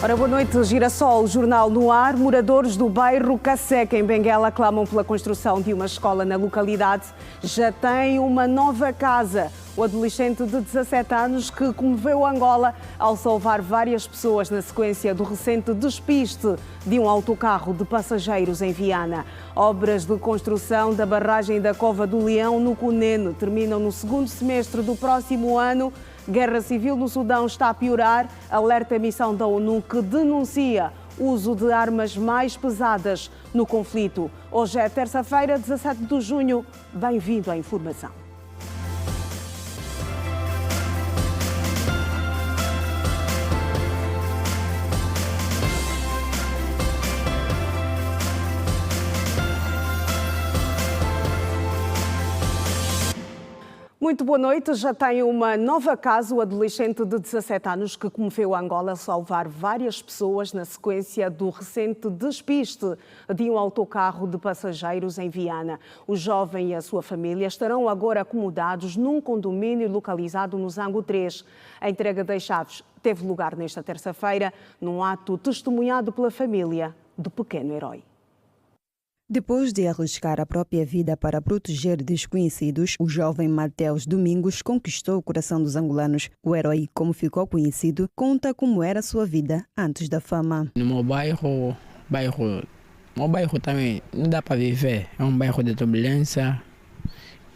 Ora, boa noite. Girassol, jornal no ar. Moradores do bairro Caseca, em Benguela, clamam pela construção de uma escola na localidade. Já tem uma nova casa. O adolescente de 17 anos que comoveu Angola ao salvar várias pessoas na sequência do recente despiste de um autocarro de passageiros em Viana. Obras de construção da barragem da Cova do Leão, no Cunene, terminam no segundo semestre do próximo ano. Guerra civil no Sudão está a piorar. Alerta a missão da ONU que denuncia o uso de armas mais pesadas no conflito. Hoje é terça-feira, 17 de junho. Bem-vindo à informação. Muito boa noite. Já tem uma nova casa. O adolescente de 17 anos que comoveu Angola a salvar várias pessoas na sequência do recente despiste de um autocarro de passageiros em Viana. O jovem e a sua família estarão agora acomodados num condomínio localizado no Zango 3. A entrega das chaves teve lugar nesta terça-feira, num ato testemunhado pela família do pequeno herói. Depois de arriscar a própria vida para proteger desconhecidos, o jovem Mateus Domingos conquistou o coração dos angolanos. O herói, como ficou conhecido, conta como era a sua vida antes da fama. No meu bairro também não dá para viver. É um bairro de turbulência,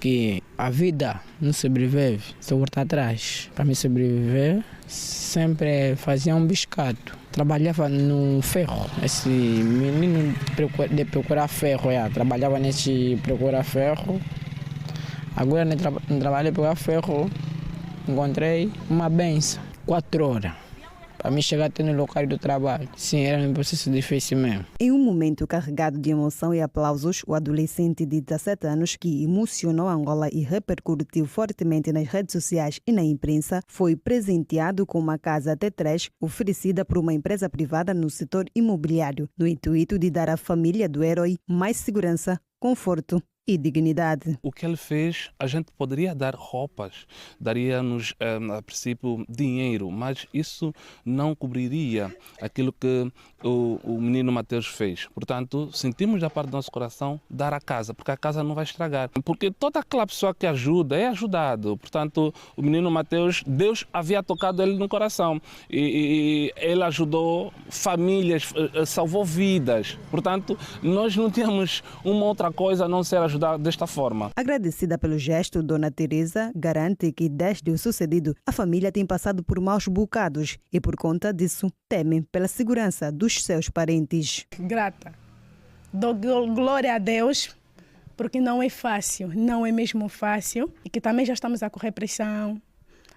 que a vida não sobrevive, só volta atrás. Para me sobreviver, sempre fazia um biscado. Trabalhava no ferro, esse menino de procurar ferro, trabalhava nesse procurar ferro. Agora não trabalho procurar ferro, encontrei uma benção, 4 horas. Para mim chegar até no local do trabalho. Sim, era um processo difícil mesmo. Em um momento carregado de emoção e aplausos, o adolescente de 17 anos, que emocionou Angola e repercutiu fortemente nas redes sociais e na imprensa, foi presenteado com uma casa T3 oferecida por uma empresa privada no setor imobiliário, no intuito de dar à família do herói mais segurança, conforto e dignidade. O que ele fez, a gente poderia dar roupas, daria-nos, a princípio, dinheiro, mas isso não cobriria aquilo que o menino Mateus fez. Portanto, sentimos da parte do nosso coração dar a casa, porque a casa não vai estragar. Porque toda aquela pessoa que ajuda é ajudado. Portanto, o menino Mateus, Deus havia tocado ele no coração e ele ajudou famílias, salvou vidas. Portanto, nós não tínhamos uma outra coisa a não ser ajudar desta forma. Agradecida pelo gesto, Dona Teresa garante que desde o sucedido a família tem passado por maus bocados e por conta disso temem pela segurança dos seus parentes. Grata. Dou glória a Deus porque não é fácil, não é mesmo fácil e que também já estamos a correr pressão.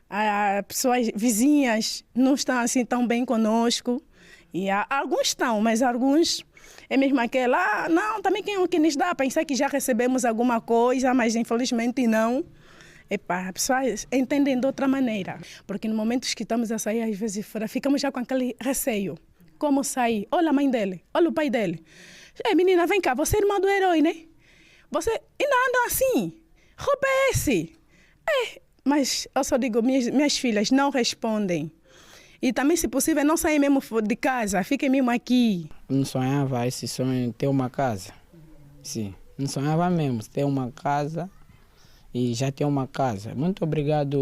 As pessoas vizinhas não estão assim tão bem conosco e alguns estão, mas alguns é mesmo aquela, não, também quem é o que nos dá a pensar que já recebemos alguma coisa, mas infelizmente não. As pessoas entendem de outra maneira, porque no momento que estamos a sair, às vezes fora, ficamos já com aquele receio. Como sair? Olha a mãe dele, olha o pai dele. Menina, vem cá, você é irmã do herói, né? Você ainda anda assim? Roupa é esse? Mas eu só digo, minhas filhas não respondem. E também, se possível, não sair mesmo de casa, fiquem mesmo aqui. Não sonhava esse sonho de ter uma casa. Sim, não sonhava mesmo ter uma casa e já ter uma casa. Muito obrigado,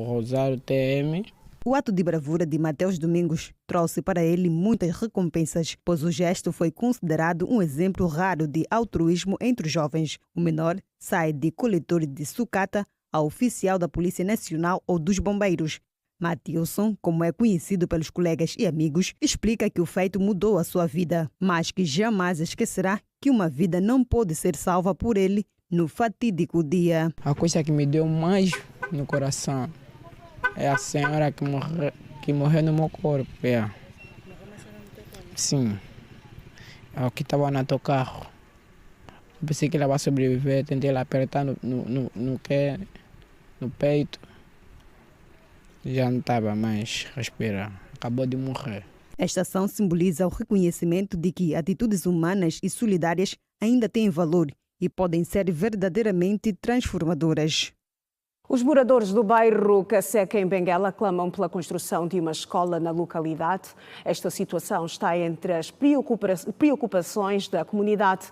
Rosário TM. O ato de bravura de Mateus Domingos trouxe para ele muitas recompensas, pois o gesto foi considerado um exemplo raro de altruísmo entre os jovens. O menor sai de coletor de sucata a oficial da Polícia Nacional ou dos Bombeiros. Matilson, como é conhecido pelos colegas e amigos, explica que o feito mudou a sua vida, mas que jamais esquecerá que uma vida não pode ser salva por ele no fatídico dia. A coisa que me deu mais no coração é a senhora que morreu no meu corpo. Sim, é o que estava no teu carro. Eu pensei que ela vai sobreviver, tentei ela apertar no peito. Já não estava mais respirando, acabou de morrer. Esta ação simboliza o reconhecimento de que atitudes humanas e solidárias ainda têm valor e podem ser verdadeiramente transformadoras. Os moradores do bairro Caseca, em Benguela, clamam pela construção de uma escola na localidade. Esta situação está entre as preocupações da comunidade.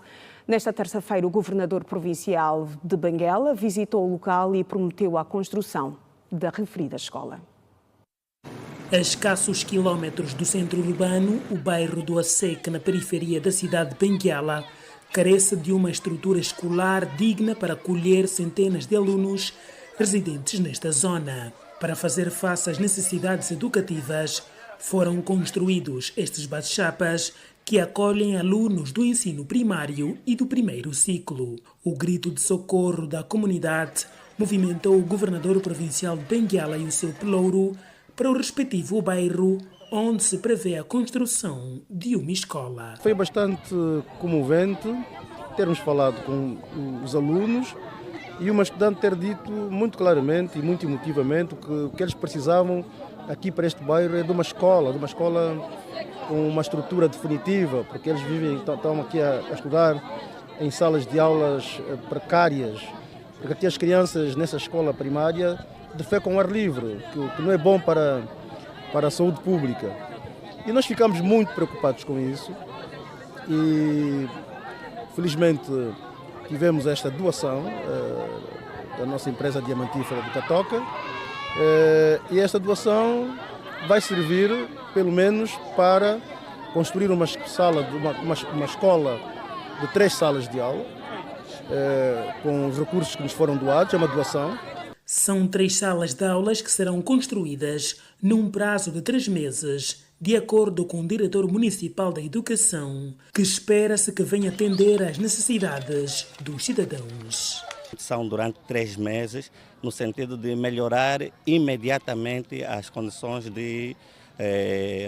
Nesta terça-feira, o governador provincial de Benguela visitou o local e prometeu a construção da referida escola. A escassos quilómetros do centro urbano, o bairro do Caseca, na periferia da cidade de Benguela, carece de uma estrutura escolar digna para acolher centenas de alunos residentes nesta zona. Para fazer face às necessidades educativas, foram construídos estes bate-chapas que acolhem alunos do ensino primário e do primeiro ciclo. O grito de socorro da comunidade movimentou o governador provincial de Benguela e o seu pelouro para o respectivo bairro, onde se prevê a construção de uma escola. Foi bastante comovente termos falado com os alunos e uma estudante ter dito muito claramente e muito emotivamente que o que eles precisavam aqui para este bairro é de uma escola com uma estrutura definitiva, porque eles estão aqui a estudar em salas de aulas precárias, porque aqui as crianças nessa escola primária defecam ao ar livre, que não é bom para a saúde pública. E nós ficamos muito preocupados com isso e felizmente tivemos esta doação da nossa empresa diamantífera de Catoca e esta doação vai servir pelo menos para construir uma escola de 3 salas de aula com os recursos que nos foram doados, é uma doação. São 3 salas de aulas que serão construídas num prazo de 3 meses, de acordo com o diretor municipal da Educação, que espera-se que venha atender às necessidades dos cidadãos. São durante 3 meses, no sentido de melhorar imediatamente as condições de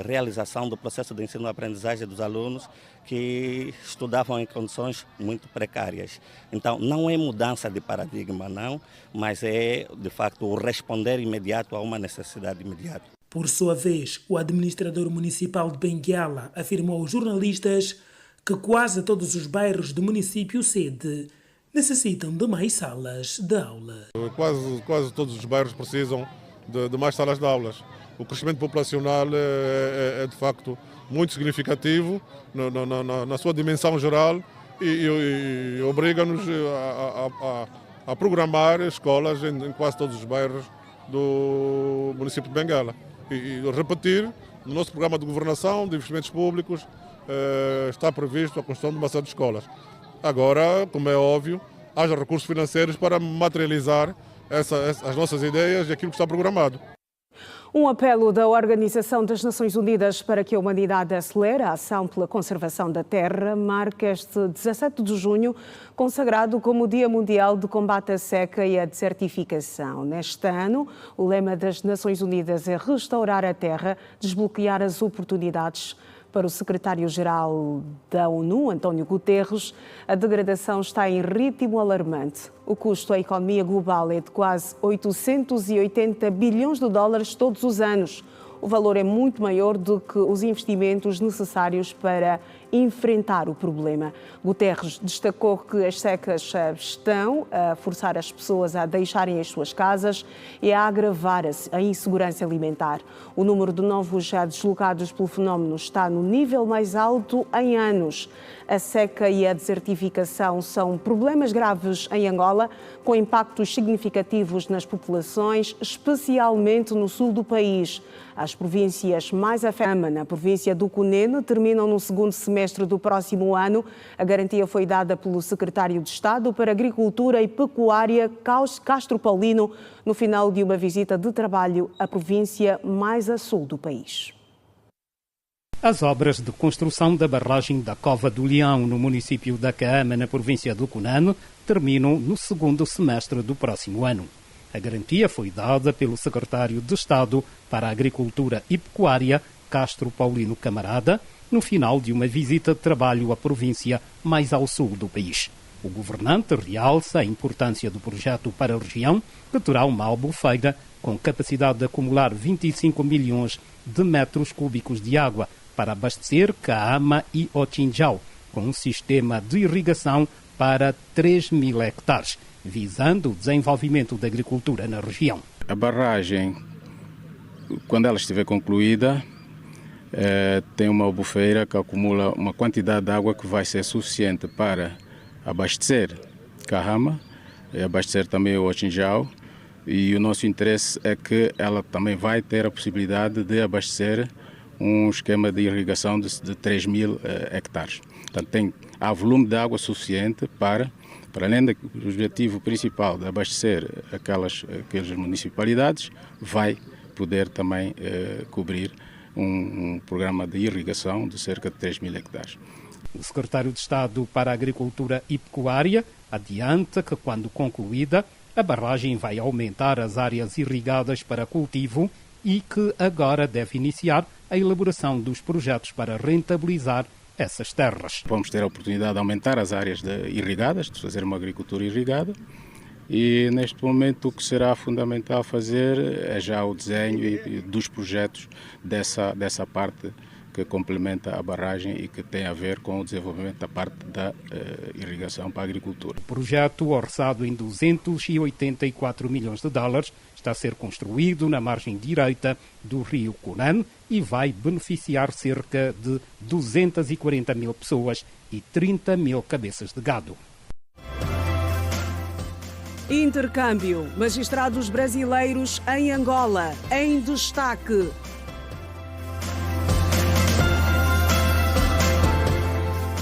realização do processo de ensino-aprendizagem dos alunos que estudavam em condições muito precárias. Então, não é mudança de paradigma, não, mas é, de facto, o responder imediato a uma necessidade imediata. Por sua vez, o administrador municipal de Benguela afirmou aos jornalistas que quase todos os bairros do município sede necessitam de mais salas de aula. Quase todos os bairros precisam de mais salas de aulas. O crescimento populacional é de facto muito significativo na sua dimensão geral e obriga-nos a programar escolas em quase todos os bairros do município de Benguela. E repetir, no nosso programa de governação de investimentos públicos está previsto a construção de uma série de escolas. Agora, como é óbvio, haja recursos financeiros para materializar as nossas ideias e aquilo que está programado. Um apelo da Organização das Nações Unidas para que a humanidade acelere a ação pela conservação da terra marca este 17 de junho, consagrado como o Dia Mundial de Combate à Seca e à Desertificação. Neste ano, o lema das Nações Unidas é restaurar a terra, desbloquear as oportunidades. Para o secretário-geral da ONU, António Guterres, a degradação está em ritmo alarmante. O custo à economia global é de quase 880 bilhões de dólares todos os anos. O valor é muito maior do que os investimentos necessários para enfrentar o problema. Guterres destacou que as secas estão a forçar as pessoas a deixarem as suas casas e a agravar a insegurança alimentar. O número de novos já deslocados pelo fenómeno está no nível mais alto em anos. A seca e a desertificação são problemas graves em Angola, com impactos significativos nas populações, especialmente no sul do país. As províncias mais afetadas, na província do Cunene, terminam no segundo semestre do próximo ano. A garantia foi dada pelo secretário de Estado para Agricultura e Pecuária, Castro Paulino, no final de uma visita de trabalho à província mais a sul do país. As obras de construção da barragem da Cova do Leão, no município da Caama, na província do Cunene, terminam no segundo semestre do próximo ano. A garantia foi dada pelo secretário de Estado para a Agricultura e Pecuária, Castro Paulino Camarada, no final de uma visita de trabalho à província mais ao sul do país. O governante realça a importância do projeto para a região, que terá uma albufeira com capacidade de acumular 25 milhões de metros cúbicos de água para abastecer Caama e Ochinjau, com um sistema de irrigação para 3.000 hectares, visando o desenvolvimento da agricultura na região. A barragem, quando ela estiver concluída, tem uma albufeira que acumula uma quantidade de água que vai ser suficiente para abastecer Kahama e abastecer também o Otjinjau. E o nosso interesse é que ela também vai ter a possibilidade de abastecer um esquema de irrigação de 3.000 hectares. Portanto, há volume de água suficiente para além do objetivo principal de abastecer aquelas municipalidades, vai poder também cobrir um programa de irrigação de cerca de 3.000 hectares. O secretário de Estado para a Agricultura e Pecuária adianta que, quando concluída, a barragem vai aumentar as áreas irrigadas para cultivo e que agora deve iniciar a elaboração dos projetos para rentabilizar essas terras. Vamos ter a oportunidade de aumentar as áreas irrigadas, de fazer uma agricultura irrigada, e neste momento o que será fundamental fazer é já o desenho dos projetos dessa parte que complementa a barragem e que tem a ver com o desenvolvimento da parte da irrigação para a agricultura. O projeto, orçado em 284 milhões de dólares, está a ser construído na margem direita do rio Cunhã e vai beneficiar cerca de 240 mil pessoas e 30 mil cabeças de gado. Intercâmbio. Magistrados brasileiros em Angola, em destaque.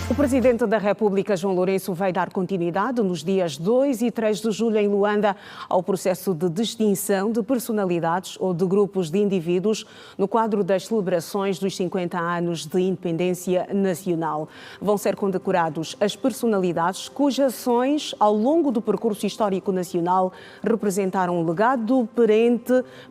O Presidente da República, João Lourenço, vai dar continuidade nos dias 2 e 3 de julho em Luanda ao processo de distinção de personalidades ou de grupos de indivíduos no quadro das celebrações dos 50 anos de independência nacional. Vão ser condecorados as personalidades cujas ações ao longo do percurso histórico nacional representaram um legado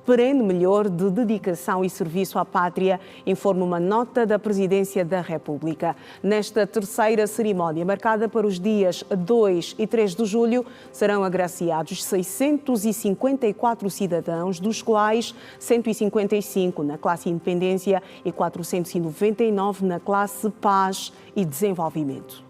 perene de dedicação e serviço à pátria, informa uma nota da Presidência da República. Nesta terceira cerimónia, marcada para os dias 2 e 3 de julho, serão agraciados 654 cidadãos, dos quais 155 na classe Independência e 499 na classe Paz e Desenvolvimento.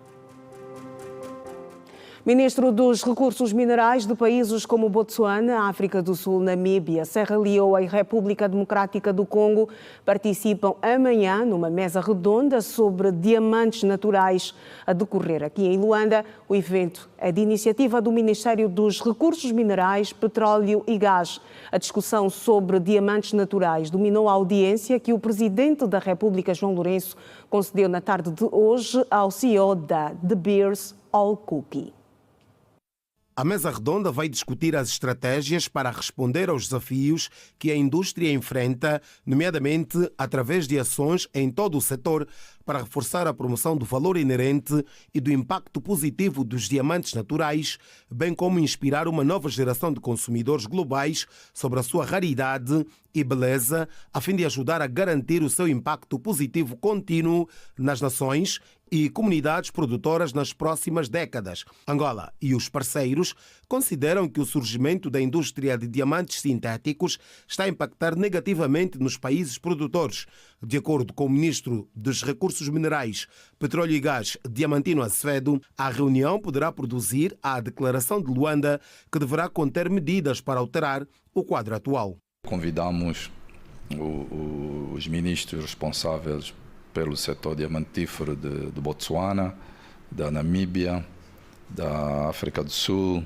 Ministro dos Recursos Minerais de países como Botsuana, África do Sul, Namíbia, Serra Leoa e República Democrática do Congo participam amanhã numa mesa redonda sobre diamantes naturais a decorrer aqui em Luanda. O evento é de iniciativa do Ministério dos Recursos Minerais, Petróleo e Gás. A discussão sobre diamantes naturais dominou a audiência que o Presidente da República, João Lourenço, concedeu na tarde de hoje ao CEO da De Beers, All Cookie. A mesa redonda vai discutir as estratégias para responder aos desafios que a indústria enfrenta, nomeadamente através de ações em todo o setor, para reforçar a promoção do valor inerente e do impacto positivo dos diamantes naturais, bem como inspirar uma nova geração de consumidores globais sobre a sua raridade e beleza, a fim de ajudar a garantir o seu impacto positivo contínuo nas nações e comunidades produtoras nas próximas décadas. Angola e os parceiros consideram que o surgimento da indústria de diamantes sintéticos está a impactar negativamente nos países produtores. De acordo com o Ministro dos Recursos Minerais, Petróleo e Gás, Diamantino Acevedo, a reunião poderá produzir a Declaração de Luanda, que deverá conter medidas para alterar o quadro atual. Convidamos os ministros responsáveis pelo setor diamantífero de Botsuana, da Namíbia, da África do Sul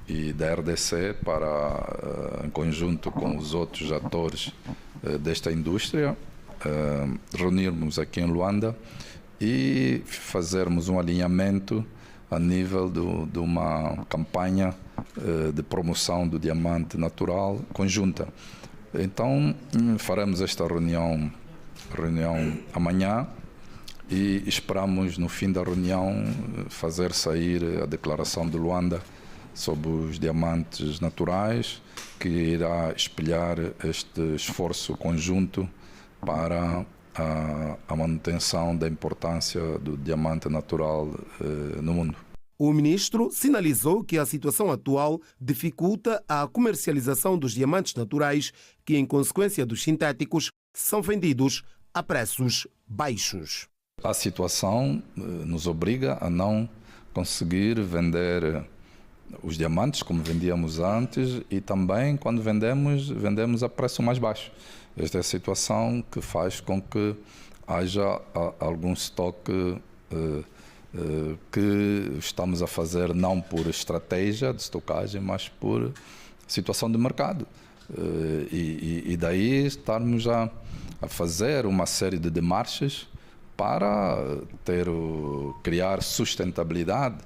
e da RDC para, em conjunto com os outros atores desta indústria, reunirmos aqui em Luanda e fazermos um alinhamento a nível de uma campanha de promoção do diamante natural conjunta. Então, faremos esta reunião amanhã e esperamos no fim da reunião fazer sair a declaração de Luanda sobre os diamantes naturais, que irá espelhar este esforço conjunto para a manutenção da importância do diamante natural no mundo. O ministro sinalizou que a situação atual dificulta a comercialização dos diamantes naturais, que, em consequência dos sintéticos, são vendidos a preços baixos. A situação nos obriga a não conseguir vender os diamantes como vendíamos antes e também quando vendemos a preço mais baixo. Esta é a situação que faz com que haja algum estoque que estamos a fazer não por estratégia de estocagem, mas por situação de mercado. E daí estarmos a fazer uma série de demarches para criar sustentabilidade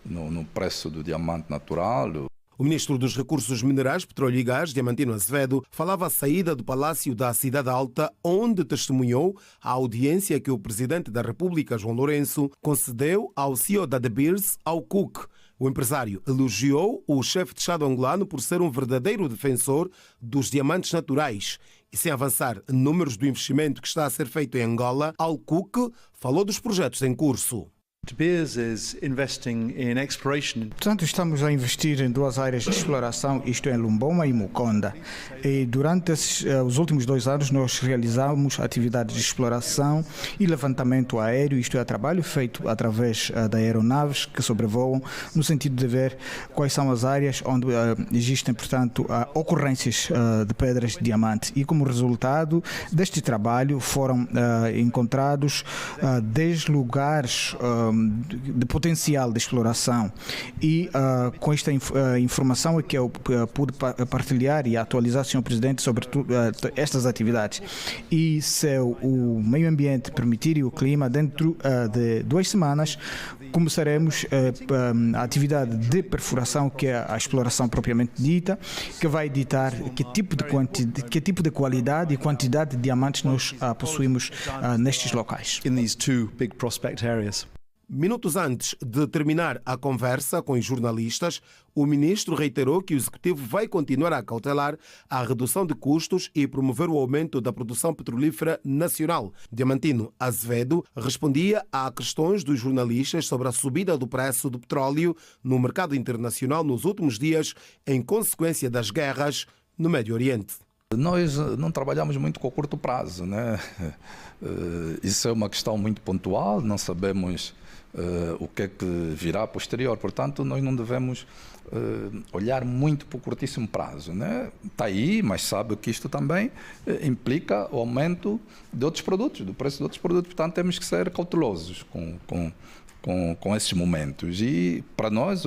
no preço do diamante natural. O ministro dos Recursos Minerais, Petróleo e Gás, Diamantino Azevedo, falava à saída do Palácio da Cidade Alta, onde testemunhou a audiência que o presidente da República, João Lourenço, concedeu ao CEO da De Beers, ao Cook. O empresário elogiou o chefe de Estado angolano por ser um verdadeiro defensor dos diamantes naturais. E sem avançar números do investimento que está a ser feito em Angola, Al Cook falou dos projetos em curso. De Beers is investing in exploration. Portanto, estamos a investir em duas áreas de exploração, isto é, Lumboma e Mukonda. E durante os últimos 2 anos nós realizamos atividades de exploração e levantamento aéreo, isto é, trabalho feito através de aeronaves que sobrevoam, no sentido de ver quais são as áreas onde existem, portanto, ocorrências de pedras de diamante. E como resultado deste trabalho foram encontrados 10 lugares de potencial de exploração e com esta informação é que eu pude partilhar e atualizar o Sr. Presidente sobre estas atividades. E se o meio ambiente permitir e o clima, dentro de 2 semanas começaremos a atividade de perfuração, que é a exploração propriamente dita, que vai ditar que tipo de qualidade e quantidade de diamantes nós possuímos nestes locais. In these 2 big prospect areas. Minutos antes de terminar a conversa com os jornalistas, o ministro reiterou que o executivo vai continuar a cautelar a redução de custos e promover o aumento da produção petrolífera nacional. Diamantino Azevedo respondia a questões dos jornalistas sobre a subida do preço do petróleo no mercado internacional nos últimos dias, em consequência das guerras no Médio Oriente. Nós não trabalhamos muito com o curto prazo, né? Isso é uma questão muito pontual, não sabemos o que é que virá posterior. Portanto, nós não devemos olhar muito para o curtíssimo prazo, né? Está aí, mas sabe que isto também implica o aumento de outros produtos, do preço de outros produtos. Portanto, temos que ser cautelosos com esses momentos. E para nós,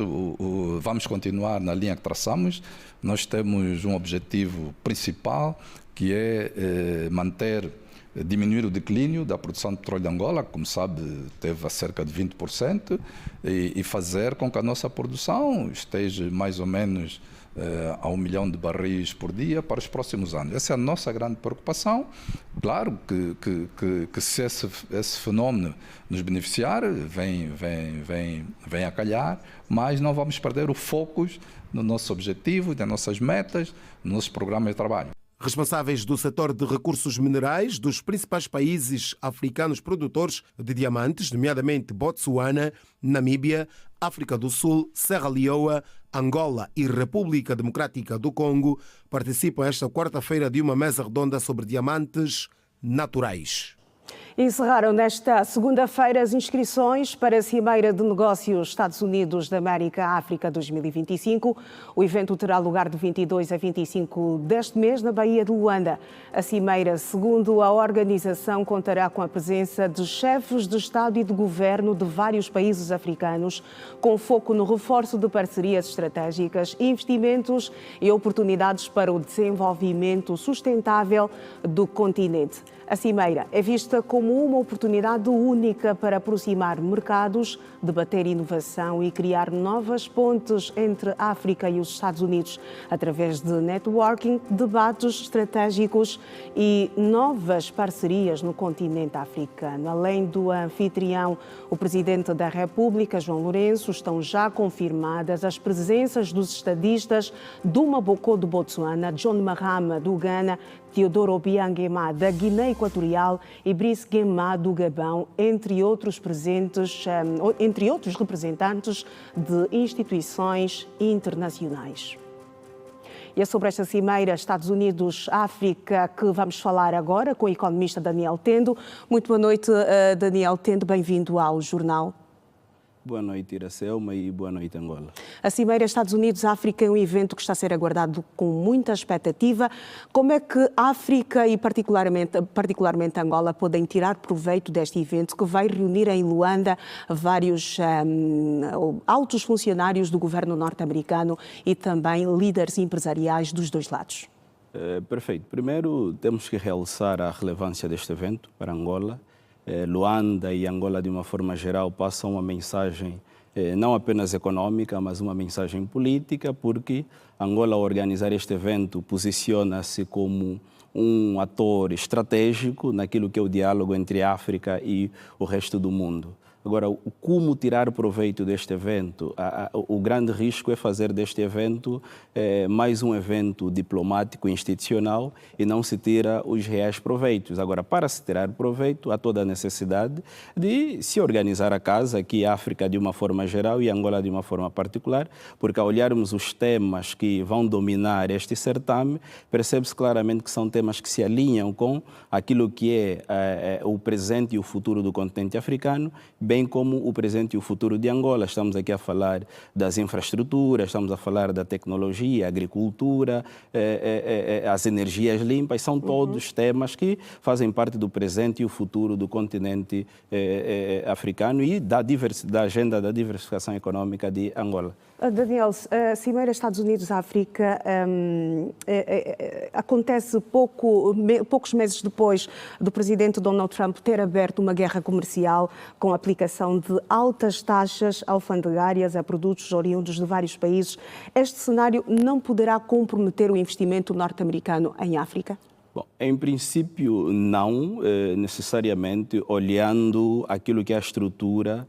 vamos continuar na linha que traçamos. Nós temos um objetivo principal, que é diminuir o declínio da produção de petróleo de Angola, como sabe, teve a cerca de 20%, e fazer com que a nossa produção esteja mais ou menos a 1 milhão de barris por dia para os próximos anos. Essa é a nossa grande preocupação. Claro que se esse fenómeno nos beneficiar, vem a calhar, mas não vamos perder o foco no nosso objetivo, nas nossas metas, nos nossos programas de trabalho. Responsáveis do setor de recursos minerais dos principais países africanos produtores de diamantes, nomeadamente Botsuana, Namíbia, África do Sul, Serra Leoa, Angola e República Democrática do Congo, participam esta quarta-feira de uma mesa redonda sobre diamantes naturais. Encerraram nesta segunda-feira as inscrições para a Cimeira de Negócios Estados Unidos da América-África 2025. O evento terá lugar de 22 a 25 deste mês na Baía de Luanda. A Cimeira, segundo a organização, contará com a presença de chefes de Estado e de Governo de vários países africanos, com foco no reforço de parcerias estratégicas, investimentos e oportunidades para o desenvolvimento sustentável do continente. A Cimeira é vista como uma oportunidade única para aproximar mercados, debater inovação e criar novas pontes entre a África e os Estados Unidos, através de networking, debates estratégicos e novas parcerias no continente africano. Além do anfitrião, o Presidente da República, João Lourenço, estão já confirmadas as presenças dos estadistas Duma Boko do Botsuana, John Mahama do Ghana, Teodoro Obiang Nguema da Guiné Equatorial e Brice Nguema do Gabão, entre outros representantes de instituições internacionais. E é sobre esta cimeira Estados Unidos-África que vamos falar agora com o economista Daniel Tendo. Muito boa noite, Daniel Tendo, bem-vindo ao jornal. Boa noite, Iracelma, e boa noite, Angola. A Cimeira Estados Unidos-África é um evento que está a ser aguardado com muita expectativa. Como é que a África e particularmente Angola podem tirar proveito deste evento que vai reunir em Luanda vários altos funcionários do governo norte-americano e também líderes empresariais dos dois lados? Perfeito. Primeiro, temos que realçar a relevância deste evento para Angola. Luanda e Angola, de uma forma geral, passam uma mensagem não apenas econômica, mas uma mensagem política, porque Angola, ao organizar este evento, posiciona-se como um ator estratégico naquilo que é o diálogo entre a África e o resto do mundo. Agora, como tirar proveito deste evento? O grande risco é fazer deste evento mais um evento diplomático institucional e não se tira os reais proveitos. Agora, para se tirar proveito, há toda a necessidade de se organizar a casa, aqui a África de uma forma geral e Angola de uma forma particular, porque ao olharmos os temas que vão dominar este certame, percebe-se claramente que são temas que se alinham com aquilo que é o presente e o futuro do continente africano, bem como o presente e o futuro de Angola. Estamos aqui a falar das infraestruturas, estamos a falar da tecnologia, a agricultura, as energias limpas, são todos temas que fazem parte do presente e o futuro do continente africano e da agenda da diversificação econômica de Angola. Daniel, a Cimeira Estados Unidos-África acontece poucos meses depois do presidente Donald Trump ter aberto uma guerra comercial com a aplicação de altas taxas alfandegárias a produtos oriundos de vários países. Este cenário não poderá comprometer o investimento norte-americano em África? Bom, em princípio, não necessariamente, olhando aquilo que é a estrutura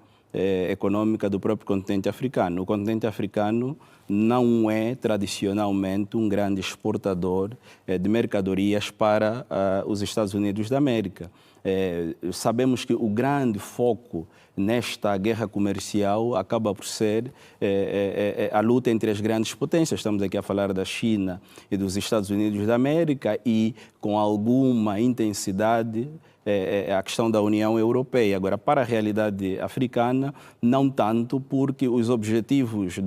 econômica do próprio continente africano. O continente africano não é tradicionalmente um grande exportador de mercadorias para os Estados Unidos da América. Sabemos que o grande foco nesta guerra comercial acaba por ser a luta entre as grandes potências. Estamos aqui a falar da China e dos Estados Unidos da América e com alguma intensidade a questão da União Europeia. Agora, para a realidade africana, não tanto, porque os objetivos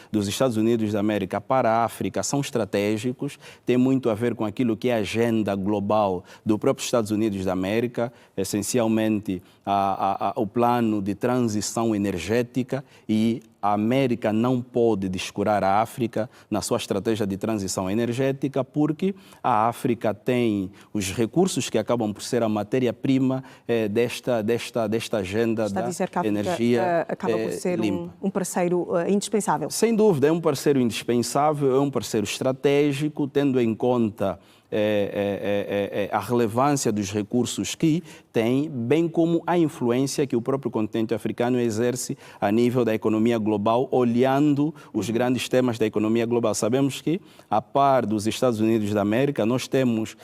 dos Estados Unidos da América para a África são estratégicos, tem muito a ver com aquilo que é a agenda global do próprio Estados Unidos da América, essencialmente o plano de transição energética, e a América não pode descurar a África na sua estratégia de transição energética, porque a África tem os recursos que acabam por ser a matéria-prima desta agenda da energia acaba por ser limpa. Um parceiro indispensável. Sem dúvida, é um parceiro indispensável, é um parceiro estratégico, tendo em conta a relevância dos recursos que tem, bem como a influência que o próprio continente africano exerce a nível da economia global, olhando os grandes temas da economia global. Sabemos que, a par dos Estados Unidos da América, nós temos,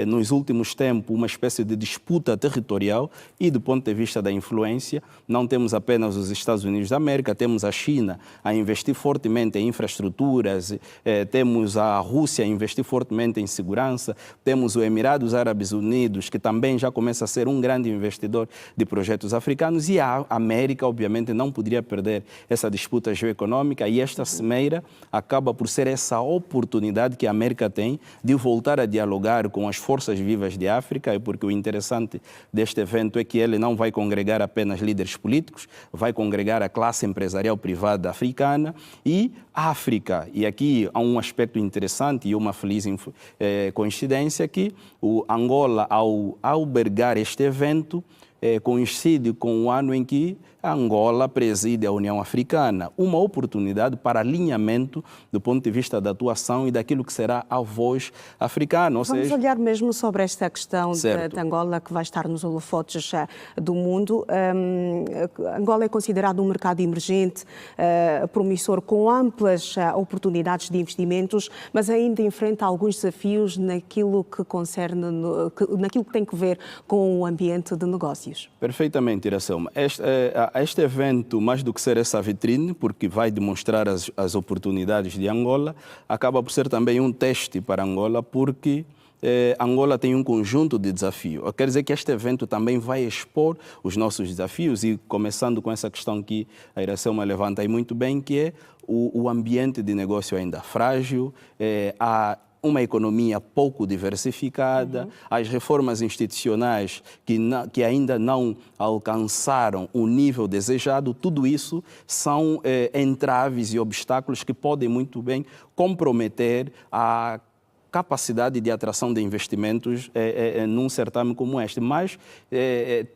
nos últimos tempos, uma espécie de disputa territorial e, do ponto de vista da influência, não temos apenas os Estados Unidos da América, temos a China a investir fortemente em infraestruturas, temos a Rússia a investir fortemente em segurança, temos o Emirados Árabes Unidos, que também já começa a ser um grande investidor de projetos africanos, e a América, obviamente, não poderia perder essa disputa geoeconômica, e esta cimeira acaba por ser essa oportunidade que a América tem de voltar a dialogar com as forças vivas de África, porque o interessante deste evento é que ele não vai congregar apenas líderes políticos, vai congregar a classe empresarial privada africana e a África. E aqui há um aspecto interessante e uma feliz coincidência que o Angola, ao albergar este evento, coincide com o ano em que a Angola preside a União Africana, uma oportunidade para alinhamento do ponto de vista da atuação e daquilo que será a voz africana. Vamos olhar mesmo sobre esta questão de Angola, que vai estar nos holofotes do mundo. Angola é considerado um mercado emergente, promissor, com amplas oportunidades de investimentos, mas ainda enfrenta alguns desafios naquilo que concerne, naquilo que tem que ver com o ambiente de negócios. Perfeitamente, Iracelma. Este evento, mais do que ser essa vitrine, porque vai demonstrar as oportunidades de Angola, acaba por ser também um teste para Angola, porque Angola tem um conjunto de desafios. Quer dizer que este evento também vai expor os nossos desafios e começando com essa questão que a Iracema levanta aí muito bem, que é o ambiente de negócio ainda frágil, há uma economia pouco diversificada, as reformas institucionais que ainda não alcançaram o nível desejado, tudo isso são entraves e obstáculos que podem muito bem comprometer a capacidade de atração de investimentos num certame como este. Mas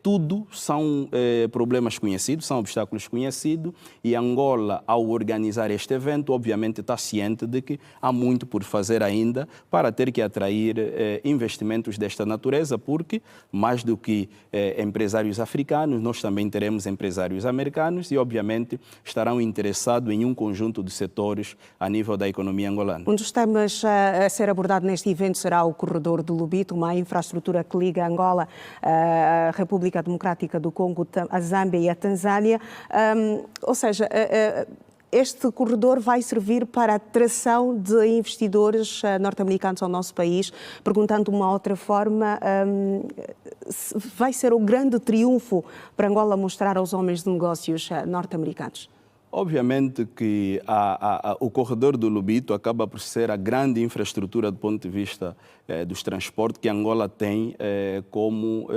tudo são problemas conhecidos, são obstáculos conhecidos e Angola, ao organizar este evento, obviamente está ciente de que há muito por fazer ainda para ter que atrair investimentos desta natureza, porque mais do que empresários africanos, nós também teremos empresários americanos e, obviamente, estarão interessados em um conjunto de setores a nível da economia angolana. Um dos temas a ser abordado neste evento será o Corredor do Lobito, uma infraestrutura que liga Angola, a República Democrática do Congo, a Zâmbia e a Tanzânia. Ou seja, este corredor vai servir para a atração de investidores norte-americanos ao nosso país. Perguntando de uma outra forma, vai ser o grande triunfo para Angola mostrar aos homens de negócios norte-americanos? Obviamente que o corredor do Lobito acaba por ser a grande infraestrutura do ponto de vista dos transportes que Angola tem como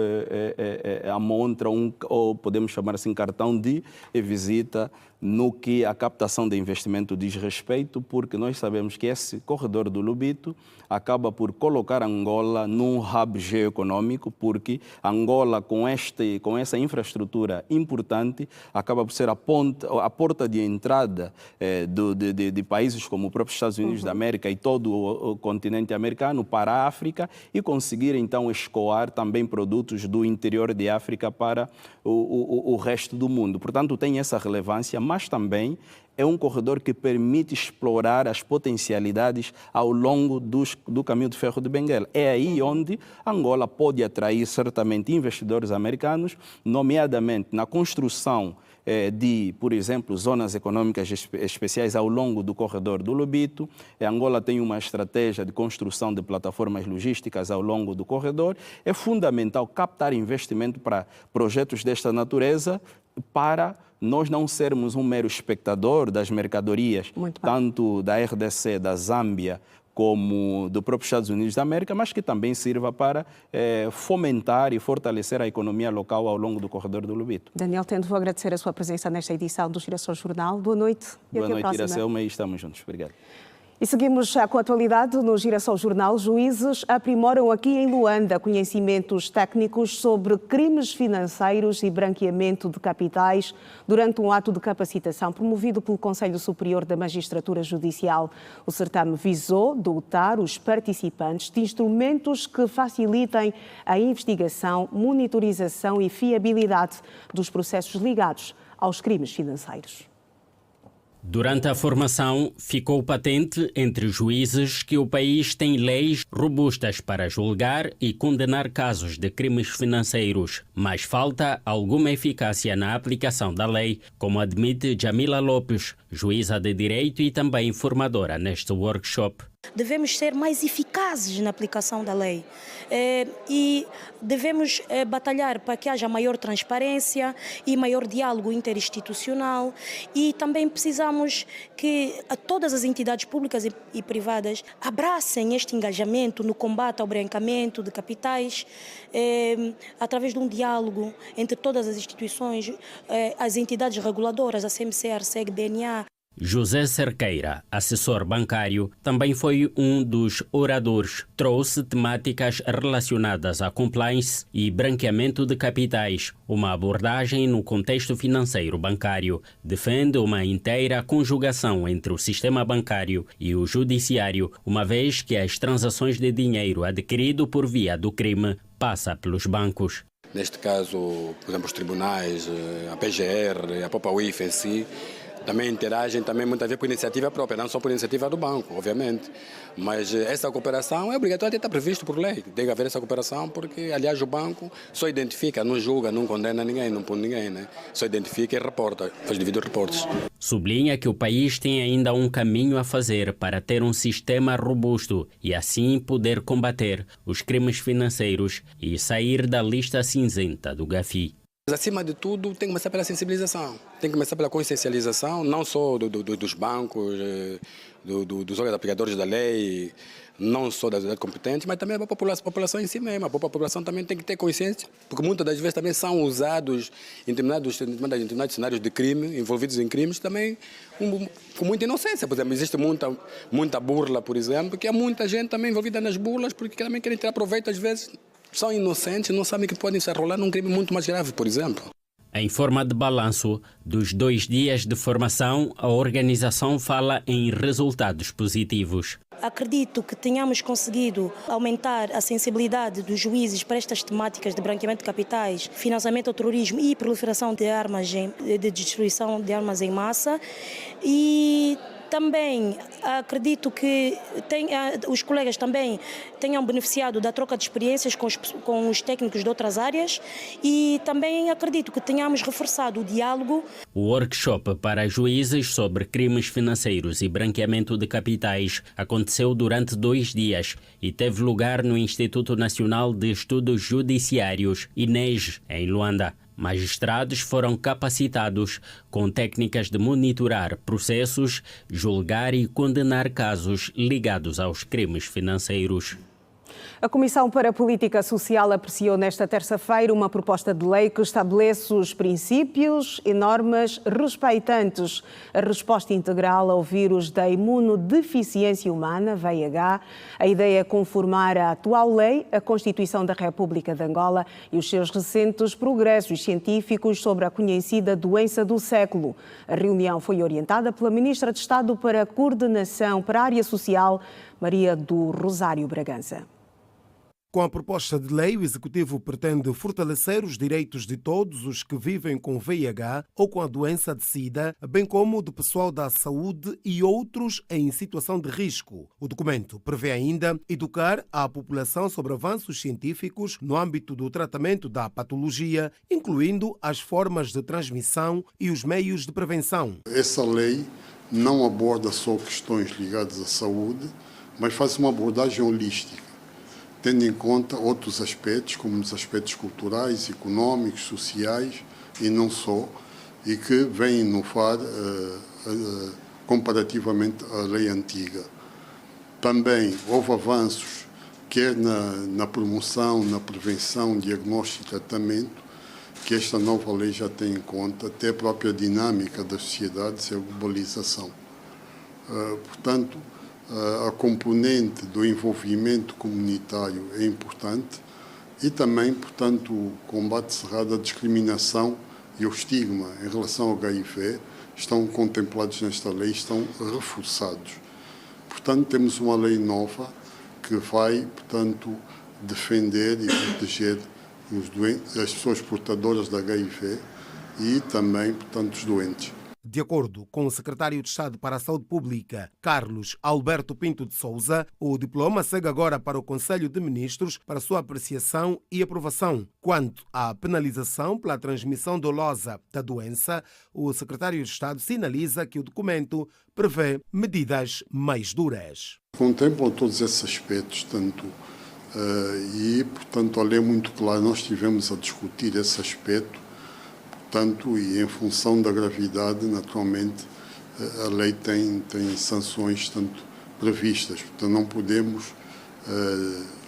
a montra, ou podemos chamar assim, cartão de visita no que a captação de investimento diz respeito, porque nós sabemos que esse corredor do Lobito acaba por colocar Angola num hub geoeconômico, porque Angola, com essa infraestrutura importante, acaba por ser a porta de entrada de países como o próprio Estados Unidos da América e todo o continente americano para a África e conseguir então escoar também produtos do interior de África para o resto do mundo. Portanto, tem essa relevância, mas também é um corredor que permite explorar as potencialidades ao longo do caminho de ferro de Benguela. É aí onde Angola pode atrair certamente investidores americanos, nomeadamente na construção de, por exemplo, zonas econômicas especiais ao longo do corredor do Lobito. Angola tem uma estratégia de construção de plataformas logísticas ao longo do corredor. É fundamental captar investimento para projetos desta natureza para nós não sermos um mero espectador das mercadorias, tanto da RDC, da Zâmbia, como do próprio Estados Unidos da América, mas que também sirva para fomentar e fortalecer a economia local ao longo do corredor do Lobito. Daniel Tendo, vou agradecer a sua presença nesta edição do Girassol Jornal. Boa noite e Boa até noite, a próxima. Iracema, e estamos juntos. Obrigado. E seguimos com a atualidade no Girassol Jornal. Juízes aprimoram aqui em Luanda conhecimentos técnicos sobre crimes financeiros e branqueamento de capitais durante um ato de capacitação promovido pelo Conselho Superior da Magistratura Judicial. O certame visou dotar os participantes de instrumentos que facilitem a investigação, monitorização e fiabilidade dos processos ligados aos crimes financeiros. Durante a formação, ficou patente entre juízes que o país tem leis robustas para julgar e condenar casos de crimes financeiros, mas falta alguma eficácia na aplicação da lei, como admite Jamila Lopes, juíza de direito e também formadora neste workshop. Devemos ser mais eficazes na aplicação da lei e devemos batalhar para que haja maior transparência e maior diálogo interinstitucional, e também precisamos que todas as entidades públicas e privadas abracem este engajamento no combate ao branqueamento de capitais através de um diálogo entre todas as instituições, as entidades reguladoras, a CMC, a ARSEG, DNA. José Cerqueira, assessor bancário, também foi um dos oradores. Trouxe temáticas relacionadas a compliance e branqueamento de capitais, uma abordagem no contexto financeiro bancário. Defende uma inteira conjugação entre o sistema bancário e o judiciário, uma vez que as transações de dinheiro adquirido por via do crime passa pelos bancos. Neste caso, por exemplo, os tribunais, a PGR, a própria UIF em si, também interagem também muitas vezes por iniciativa própria, não só por iniciativa do banco, obviamente. Mas essa cooperação é obrigatória, está previsto por lei. Tem que haver essa cooperação porque, aliás, o banco só identifica, não julga, não condena ninguém, não pune ninguém, né? Só identifica e reporta, faz devidos reportes. Sublinha que o país tem ainda um caminho a fazer para ter um sistema robusto e assim poder combater os crimes financeiros e sair da lista cinzenta do GAFI. Mas, acima de tudo, tem que começar pela sensibilização, tem que começar pela consciencialização, não só dos bancos, dos órgãos aplicadores da lei, não só das autoridades competentes, mas também da população em si mesma. A população também tem que ter consciência, porque muitas das vezes também são usados em determinados cenários de crime, envolvidos em crimes, também com muita inocência. Por exemplo, existe muita burla, por exemplo, que há muita gente também envolvida nas burlas, porque também querem tirar proveito, às vezes, são inocentes, não sabem que podem se arrolar num crime muito mais grave, por exemplo. Em forma de balanço dos 2 dias de formação, a organização fala em resultados positivos. Acredito que tenhamos conseguido aumentar a sensibilidade dos juízes para estas temáticas de branqueamento de capitais, financiamento ao terrorismo e proliferação de armas, de destruição de armas em massa. E também acredito que os colegas também tenham beneficiado da troca de experiências com os técnicos de outras áreas e também acredito que tenhamos reforçado o diálogo. O workshop para juízes sobre crimes financeiros e branqueamento de capitais aconteceu durante 2 dias e teve lugar no Instituto Nacional de Estudos Judiciários, INEJ, em Luanda. Magistrados foram capacitados com técnicas de monitorar processos, julgar e condenar casos ligados aos crimes financeiros. A Comissão para a Política Social apreciou nesta terça-feira uma proposta de lei que estabelece os princípios e normas respeitantes a resposta integral ao vírus da imunodeficiência humana, VIH. A ideia é conformar a atual lei, a Constituição da República de Angola e os seus recentes progressos científicos sobre a conhecida doença do século. A reunião foi orientada pela Ministra de Estado para a Coordenação para a Área Social, Maria do Rosário Bragança. Com a proposta de lei, o Executivo pretende fortalecer os direitos de todos os que vivem com VIH ou com a doença de SIDA, bem como do pessoal da saúde e outros em situação de risco. O documento prevê ainda educar a população sobre avanços científicos no âmbito do tratamento da patologia, incluindo as formas de transmissão e os meios de prevenção. Essa lei não aborda só questões ligadas à saúde, mas faz uma abordagem holística, tendo em conta outros aspectos, como os aspectos culturais, económicos, sociais e não só, e que vêm inovar comparativamente à lei antiga. Também houve avanços, quer na promoção, na prevenção, diagnóstico e tratamento, que esta nova lei já tem em conta, até a própria dinâmica das sociedades e a globalização. Portanto, a componente do envolvimento comunitário é importante e também, portanto, o combate cerrado à discriminação e ao estigma em relação ao HIV estão contemplados nesta lei, estão reforçados. Portanto, temos uma lei nova que vai, portanto, defender e proteger as pessoas portadoras de HIV e também, portanto, os doentes. De acordo com o secretário de Estado para a Saúde Pública, Carlos Alberto Pinto de Sousa, o diploma segue agora para o Conselho de Ministros para sua apreciação e aprovação. Quanto à penalização pela transmissão dolosa da doença, o secretário de Estado sinaliza que o documento prevê medidas mais duras. Contemplam todos esses aspectos, e, portanto, a lei é muito clara. Nós tivemos a discutir esse aspecto. Portanto, e em função da gravidade, naturalmente, a lei tem sanções previstas. Portanto, não podemos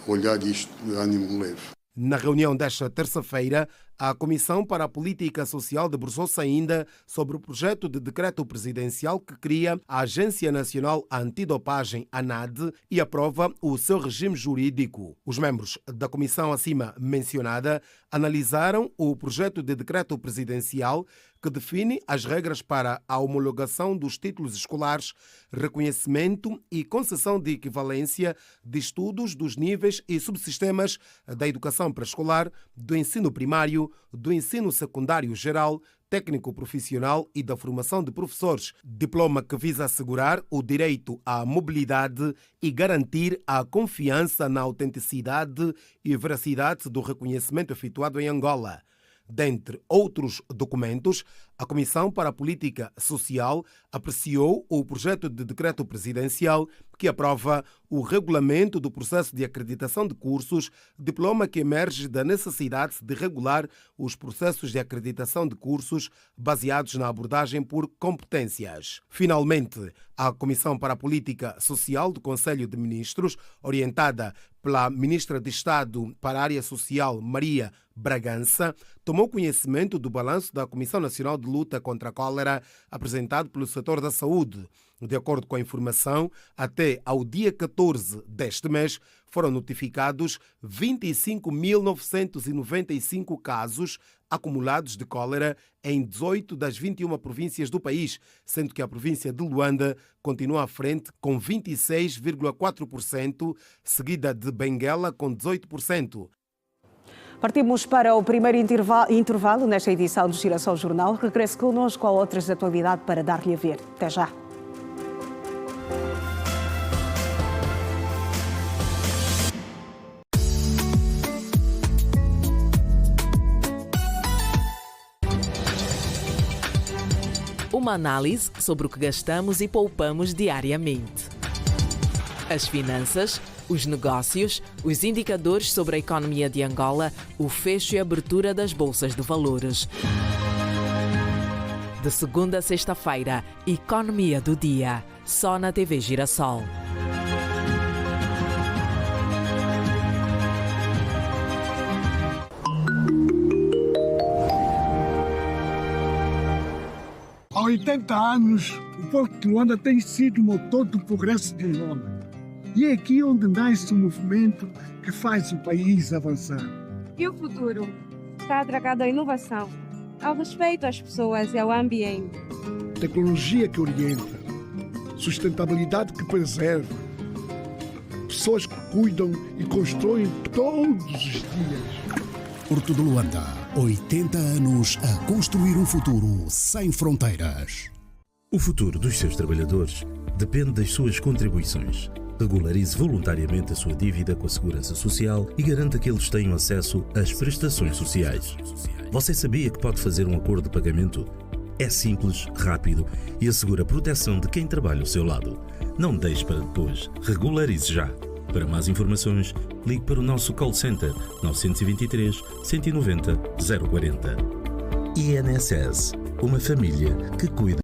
olhar isto de ânimo leve. Na reunião desta terça-feira, a Comissão para a Política Social debruçou-se ainda sobre o projeto de decreto presidencial que cria a Agência Nacional Antidopagem, ANAD, e aprova o seu regime jurídico. Os membros da comissão acima mencionada analisaram o projeto de decreto presidencial que define as regras para a homologação dos títulos escolares, reconhecimento e concessão de equivalência de estudos dos níveis e subsistemas da educação pré-escolar, do ensino primário, do ensino secundário geral, técnico-profissional e da formação de professores, diploma que visa assegurar o direito à mobilidade e garantir a confiança na autenticidade e veracidade do reconhecimento efetuado em Angola. Dentre outros documentos, a Comissão para a Política Social apreciou o projeto de decreto presidencial que aprova o regulamento do processo de acreditação de cursos, diploma que emerge da necessidade de regular os processos de acreditação de cursos baseados na abordagem por competências. Finalmente, a Comissão para a Política Social do Conselho de Ministros, orientada pela Ministra de Estado para a Área Social, Maria Bragança, tomou conhecimento do balanço da Comissão Nacional de Luta contra a Cólera apresentado pelo setor da saúde. De acordo com a informação, até ao dia 14 deste mês foram notificados 25.995 casos acumulados de cólera em 18 das 21 províncias do país, sendo que a província de Luanda continua à frente com 26,4%, seguida de Benguela com 18%. Partimos para o primeiro intervalo nesta edição do Girassol Jornal. Regresse connosco a outras de atualidade para dar-lhe a ver. Até já. Uma análise sobre o que gastamos e poupamos diariamente. As finanças, os negócios, os indicadores sobre a economia de Angola, o fecho e abertura das bolsas de valores. De segunda a sexta-feira, Economia do Dia, só na TV Girassol. Há 80 anos, o Porto de Luanda tem sido o motor do progresso de Angola. E é aqui onde nasce o movimento que faz o país avançar. E o futuro está atracado à inovação, ao respeito às pessoas e ao ambiente. Tecnologia que orienta, sustentabilidade que preserva, pessoas que cuidam e constroem todos os dias. Porto de Luanda, 80 anos a construir um futuro sem fronteiras. O futuro dos seus trabalhadores depende das suas contribuições. Regularize voluntariamente a sua dívida com a Segurança Social e garanta que eles tenham acesso às prestações sociais. Você sabia que pode fazer um acordo de pagamento? É simples, rápido e assegura a proteção de quem trabalha ao seu lado. Não deixe para depois. Regularize já. Para mais informações, ligue para o nosso call center 923 190 040. INSS, uma família que cuida.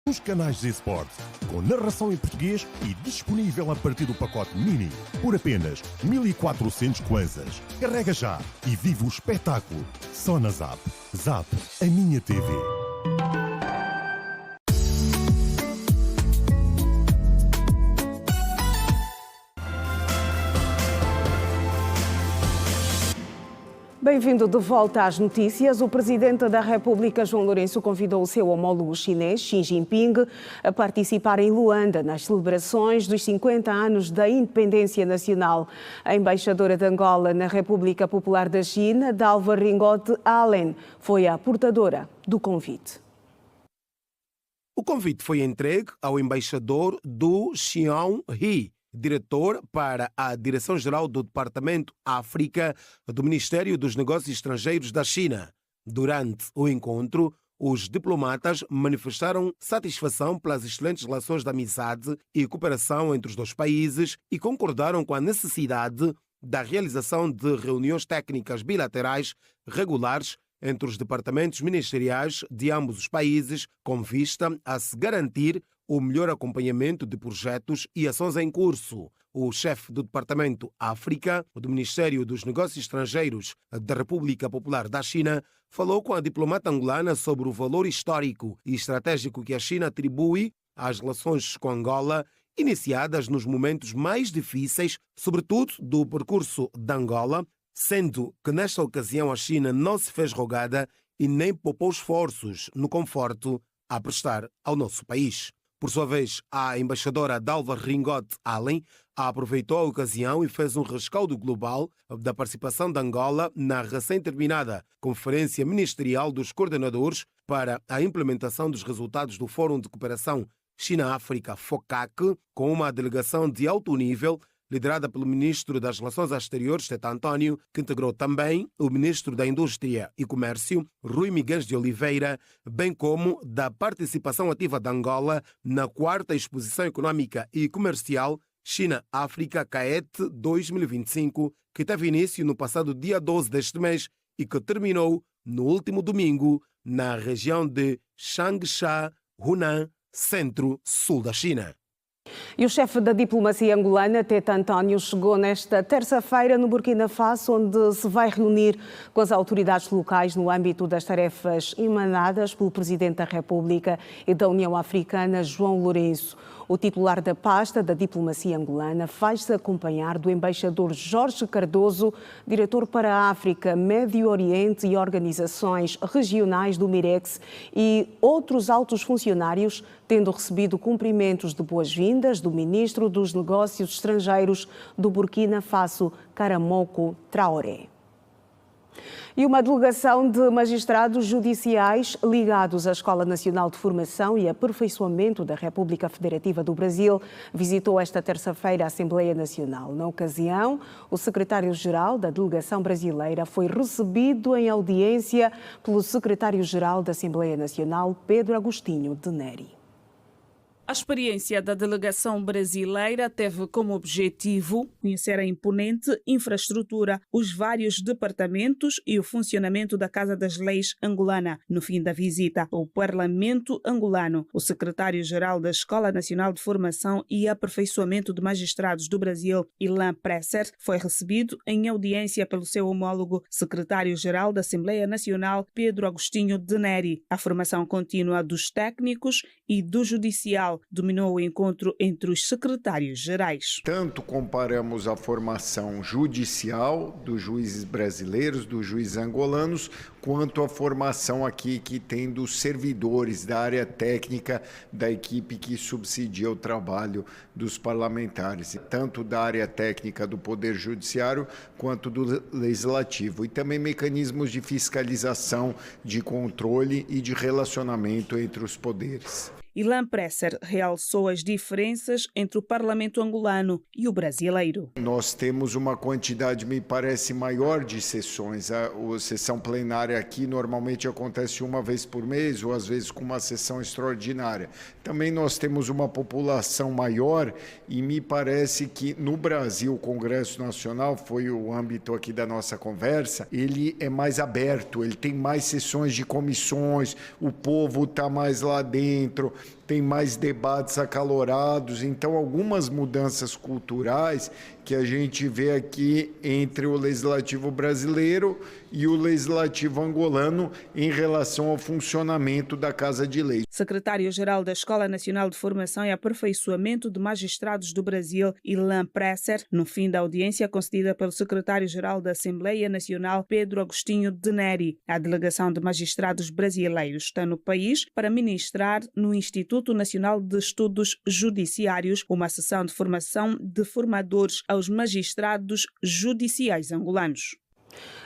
Os canais de esporte, com narração em português e disponível a partir do pacote Mini, por apenas 1.400 kwanzas. Carrega já e vive o espetáculo. Só na Zap. Zap, a minha TV. Bem-vindo de volta às notícias. O Presidente da República, João Lourenço, convidou o seu homólogo chinês, Xi Jinping, a participar em Luanda nas celebrações dos 50 anos da independência nacional. A embaixadora de Angola na República Popular da China, Dalva Ringote Allen, foi a portadora do convite. O convite foi entregue ao embaixador Du Xiaohe, diretor para a Direção-Geral do Departamento África do Ministério dos Negócios Estrangeiros da China. Durante o encontro, os diplomatas manifestaram satisfação pelas excelentes relações de amizade e cooperação entre os dois países e concordaram com a necessidade da realização de reuniões técnicas bilaterais regulares entre os departamentos ministeriais de ambos os países, com vista a se garantir o melhor acompanhamento de projetos e ações em curso. O chefe do Departamento África do Ministério dos Negócios Estrangeiros da República Popular da China falou com a diplomata angolana sobre o valor histórico e estratégico que a China atribui às relações com Angola, iniciadas nos momentos mais difíceis, sobretudo do percurso de Angola, sendo que nesta ocasião a China não se fez rogada e nem poupou esforços no conforto a prestar ao nosso país. Por sua vez, a embaixadora Dalva Ringot Allen aproveitou a ocasião e fez um rescaldo global da participação de Angola na recém-terminada Conferência Ministerial dos Coordenadores para a implementação dos resultados do Fórum de Cooperação China-África, FOCAC, com uma delegação de alto nível liderada pelo ministro das Relações Exteriores, Tete António, que integrou também o ministro da Indústria e Comércio, Rui Miguel de Oliveira, bem como da participação ativa de Angola na 4ª Exposição Econômica e Comercial China-África CAET 2025, que teve início no passado dia 12 deste mês e que terminou no último domingo na região de Changsha, Hunan, centro-sul da China. E o chefe da diplomacia angolana, Tete António, chegou nesta terça-feira no Burkina Faso, onde se vai reunir com as autoridades locais no âmbito das tarefas emanadas pelo Presidente da República e da União Africana, João Lourenço. O titular da pasta da diplomacia angolana faz-se acompanhar do embaixador Jorge Cardoso, diretor para a África, Médio Oriente e organizações regionais do Mirex e outros altos funcionários, tendo recebido cumprimentos de boas-vindas do ministro dos Negócios Estrangeiros do Burkina Faso, Karamoko Traoré. E uma delegação de magistrados judiciais ligados à Escola Nacional de Formação e Aperfeiçoamento da República Federativa do Brasil visitou esta terça-feira a Assembleia Nacional. Na ocasião, o secretário-geral da delegação brasileira foi recebido em audiência pelo secretário-geral da Assembleia Nacional, Pedro Agostinho de Neri. A experiência da delegação brasileira teve como objetivo conhecer a imponente infraestrutura, os vários departamentos e o funcionamento da Casa das Leis angolana. No fim da visita ao Parlamento angolano, o secretário-geral da Escola Nacional de Formação e Aperfeiçoamento de Magistrados do Brasil, Ilan Presser, foi recebido em audiência pelo seu homólogo, secretário-geral da Assembleia Nacional, Pedro Agostinho de Neri. A formação contínua dos técnicos e do judicial dominou o encontro entre os secretários-gerais. Tanto comparamos a formação judicial dos juízes brasileiros, dos juízes angolanos, quanto a formação aqui que tem dos servidores da área técnica da equipe que subsidia o trabalho dos parlamentares, tanto da área técnica do Poder Judiciário quanto do Legislativo, e também mecanismos de fiscalização, de controle e de relacionamento entre os poderes. Ilan Presser realçou as diferenças entre o parlamento angolano e o brasileiro. Nós temos uma quantidade, me parece, maior de sessões. A sessão plenária aqui normalmente acontece uma vez por mês ou às vezes com uma sessão extraordinária. Também nós temos uma população maior e me parece que no Brasil o Congresso Nacional, foi o âmbito aqui da nossa conversa, ele é mais aberto, ele tem mais sessões de comissões, o povo está mais lá dentro, tem mais debates acalorados, então algumas mudanças culturais que a gente vê aqui entre o legislativo brasileiro e o legislativo angolano em relação ao funcionamento da Casa de Leis. Secretário-geral da Escola Nacional de Formação e Aperfeiçoamento de Magistrados do Brasil, Ilan Presser, no fim da audiência concedida pelo secretário-geral da Assembleia Nacional, Pedro Agostinho de Neri. A delegação de magistrados brasileiros está no país para ministrar no Instituto Nacional de Estudos Judiciários uma sessão de formação de formadores aos magistrados judiciais angolanos.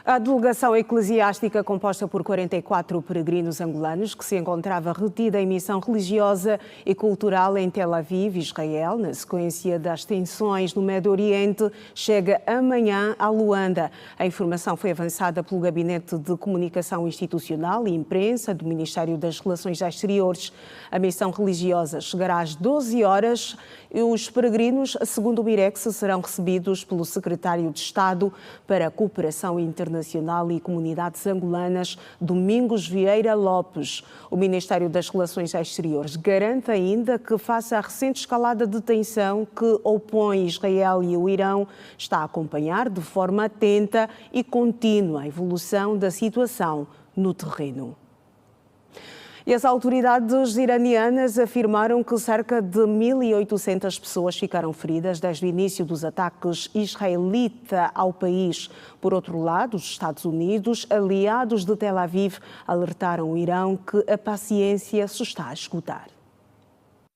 A delegação eclesiástica, composta por 44 peregrinos angolanos, que se encontrava retida em missão religiosa e cultural em Tel Aviv, Israel, na sequência das tensões no Médio Oriente, chega amanhã a Luanda. A informação foi avançada pelo Gabinete de Comunicação Institucional e Imprensa do Ministério das Relações Exteriores. A missão religiosa chegará às 12 horas e os peregrinos, segundo o Mirex, serão recebidos pelo secretário de Estado para a Cooperação Internacional e Comunidades Angolanas, Domingos Vieira Lopes. O Ministério das Relações Exteriores garante ainda que, face à recente escalada de tensão que opõe Israel e o Irão, está a acompanhar de forma atenta e contínua a evolução da situação no terreno. E as autoridades iranianas afirmaram que cerca de 1.800 pessoas ficaram feridas desde o início dos ataques israelitas ao país. Por outro lado, os Estados Unidos, aliados de Tel Aviv, alertaram o Irão que a paciência se está a esgotar.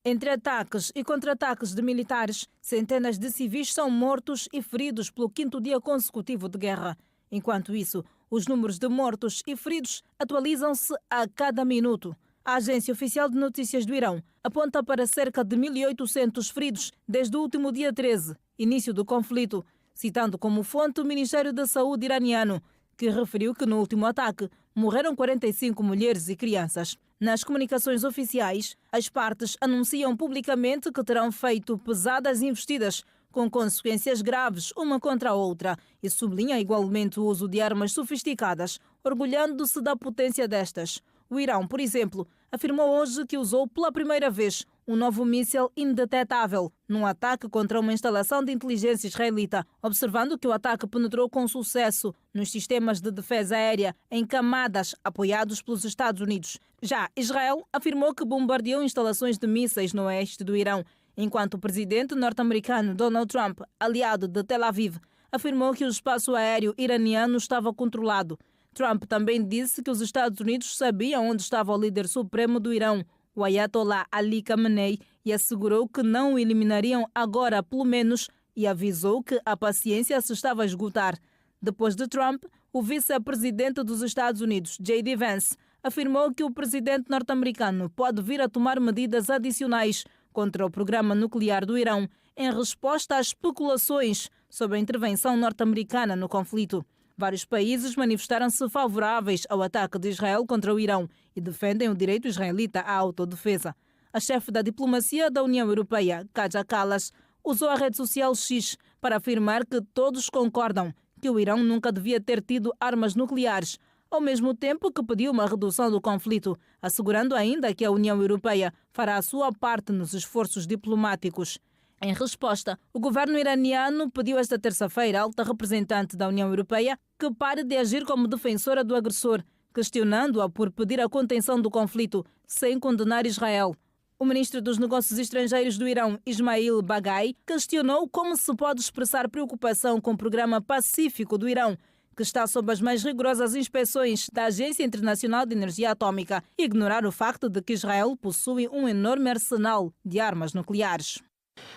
Entre ataques e contra-ataques de militares, centenas de civis são mortos e feridos pelo 5º dia consecutivo de guerra. Enquanto isso, os números de mortos e feridos atualizam-se a cada minuto. A Agência Oficial de Notícias do Irão aponta para cerca de 1.800 feridos desde o último dia 13, início do conflito, citando como fonte o Ministério da Saúde iraniano, que referiu que no último ataque morreram 45 mulheres e crianças. Nas comunicações oficiais, as partes anunciam publicamente que terão feito pesadas investidas com consequências graves uma contra a outra e sublinha igualmente o uso de armas sofisticadas, orgulhando-se da potência destas. O Irão, por exemplo, afirmou hoje que usou pela primeira vez um novo míssil indetetável num ataque contra uma instalação de inteligência israelita, observando que o ataque penetrou com sucesso nos sistemas de defesa aérea em camadas apoiados pelos Estados Unidos. Já Israel afirmou que bombardeou instalações de mísseis no oeste do Irão, enquanto o presidente norte-americano Donald Trump, aliado de Tel Aviv, afirmou que o espaço aéreo iraniano estava controlado. Trump também disse que os Estados Unidos sabiam onde estava o líder supremo do Irão, o Ayatollah Ali Khamenei, e assegurou que não o eliminariam agora, pelo menos, e avisou que a paciência se estava a esgotar. Depois de Trump, o vice-presidente dos Estados Unidos, J.D. Vance, afirmou que o presidente norte-americano pode vir a tomar medidas adicionais contra o programa nuclear do Irão, em resposta às especulações sobre a intervenção norte-americana no conflito. Vários países manifestaram-se favoráveis ao ataque de Israel contra o Irão e defendem o direito israelita à autodefesa. A chefe da diplomacia da União Europeia, Kaja Kallas, usou a rede social X para afirmar que todos concordam que o Irão nunca devia ter tido armas nucleares, ao mesmo tempo que pediu uma redução do conflito, assegurando ainda que a União Europeia fará a sua parte nos esforços diplomáticos. Em resposta, o governo iraniano pediu esta terça-feira à alta representante da União Europeia que pare de agir como defensora do agressor, questionando-a por pedir a contenção do conflito sem condenar Israel. O ministro dos Negócios Estrangeiros do Irão, Ismail Baghai, questionou como se pode expressar preocupação com o programa pacífico do Irão, que está sob as mais rigorosas inspeções da Agência Internacional de Energia Atômica, e ignorar o facto de que Israel possui um enorme arsenal de armas nucleares.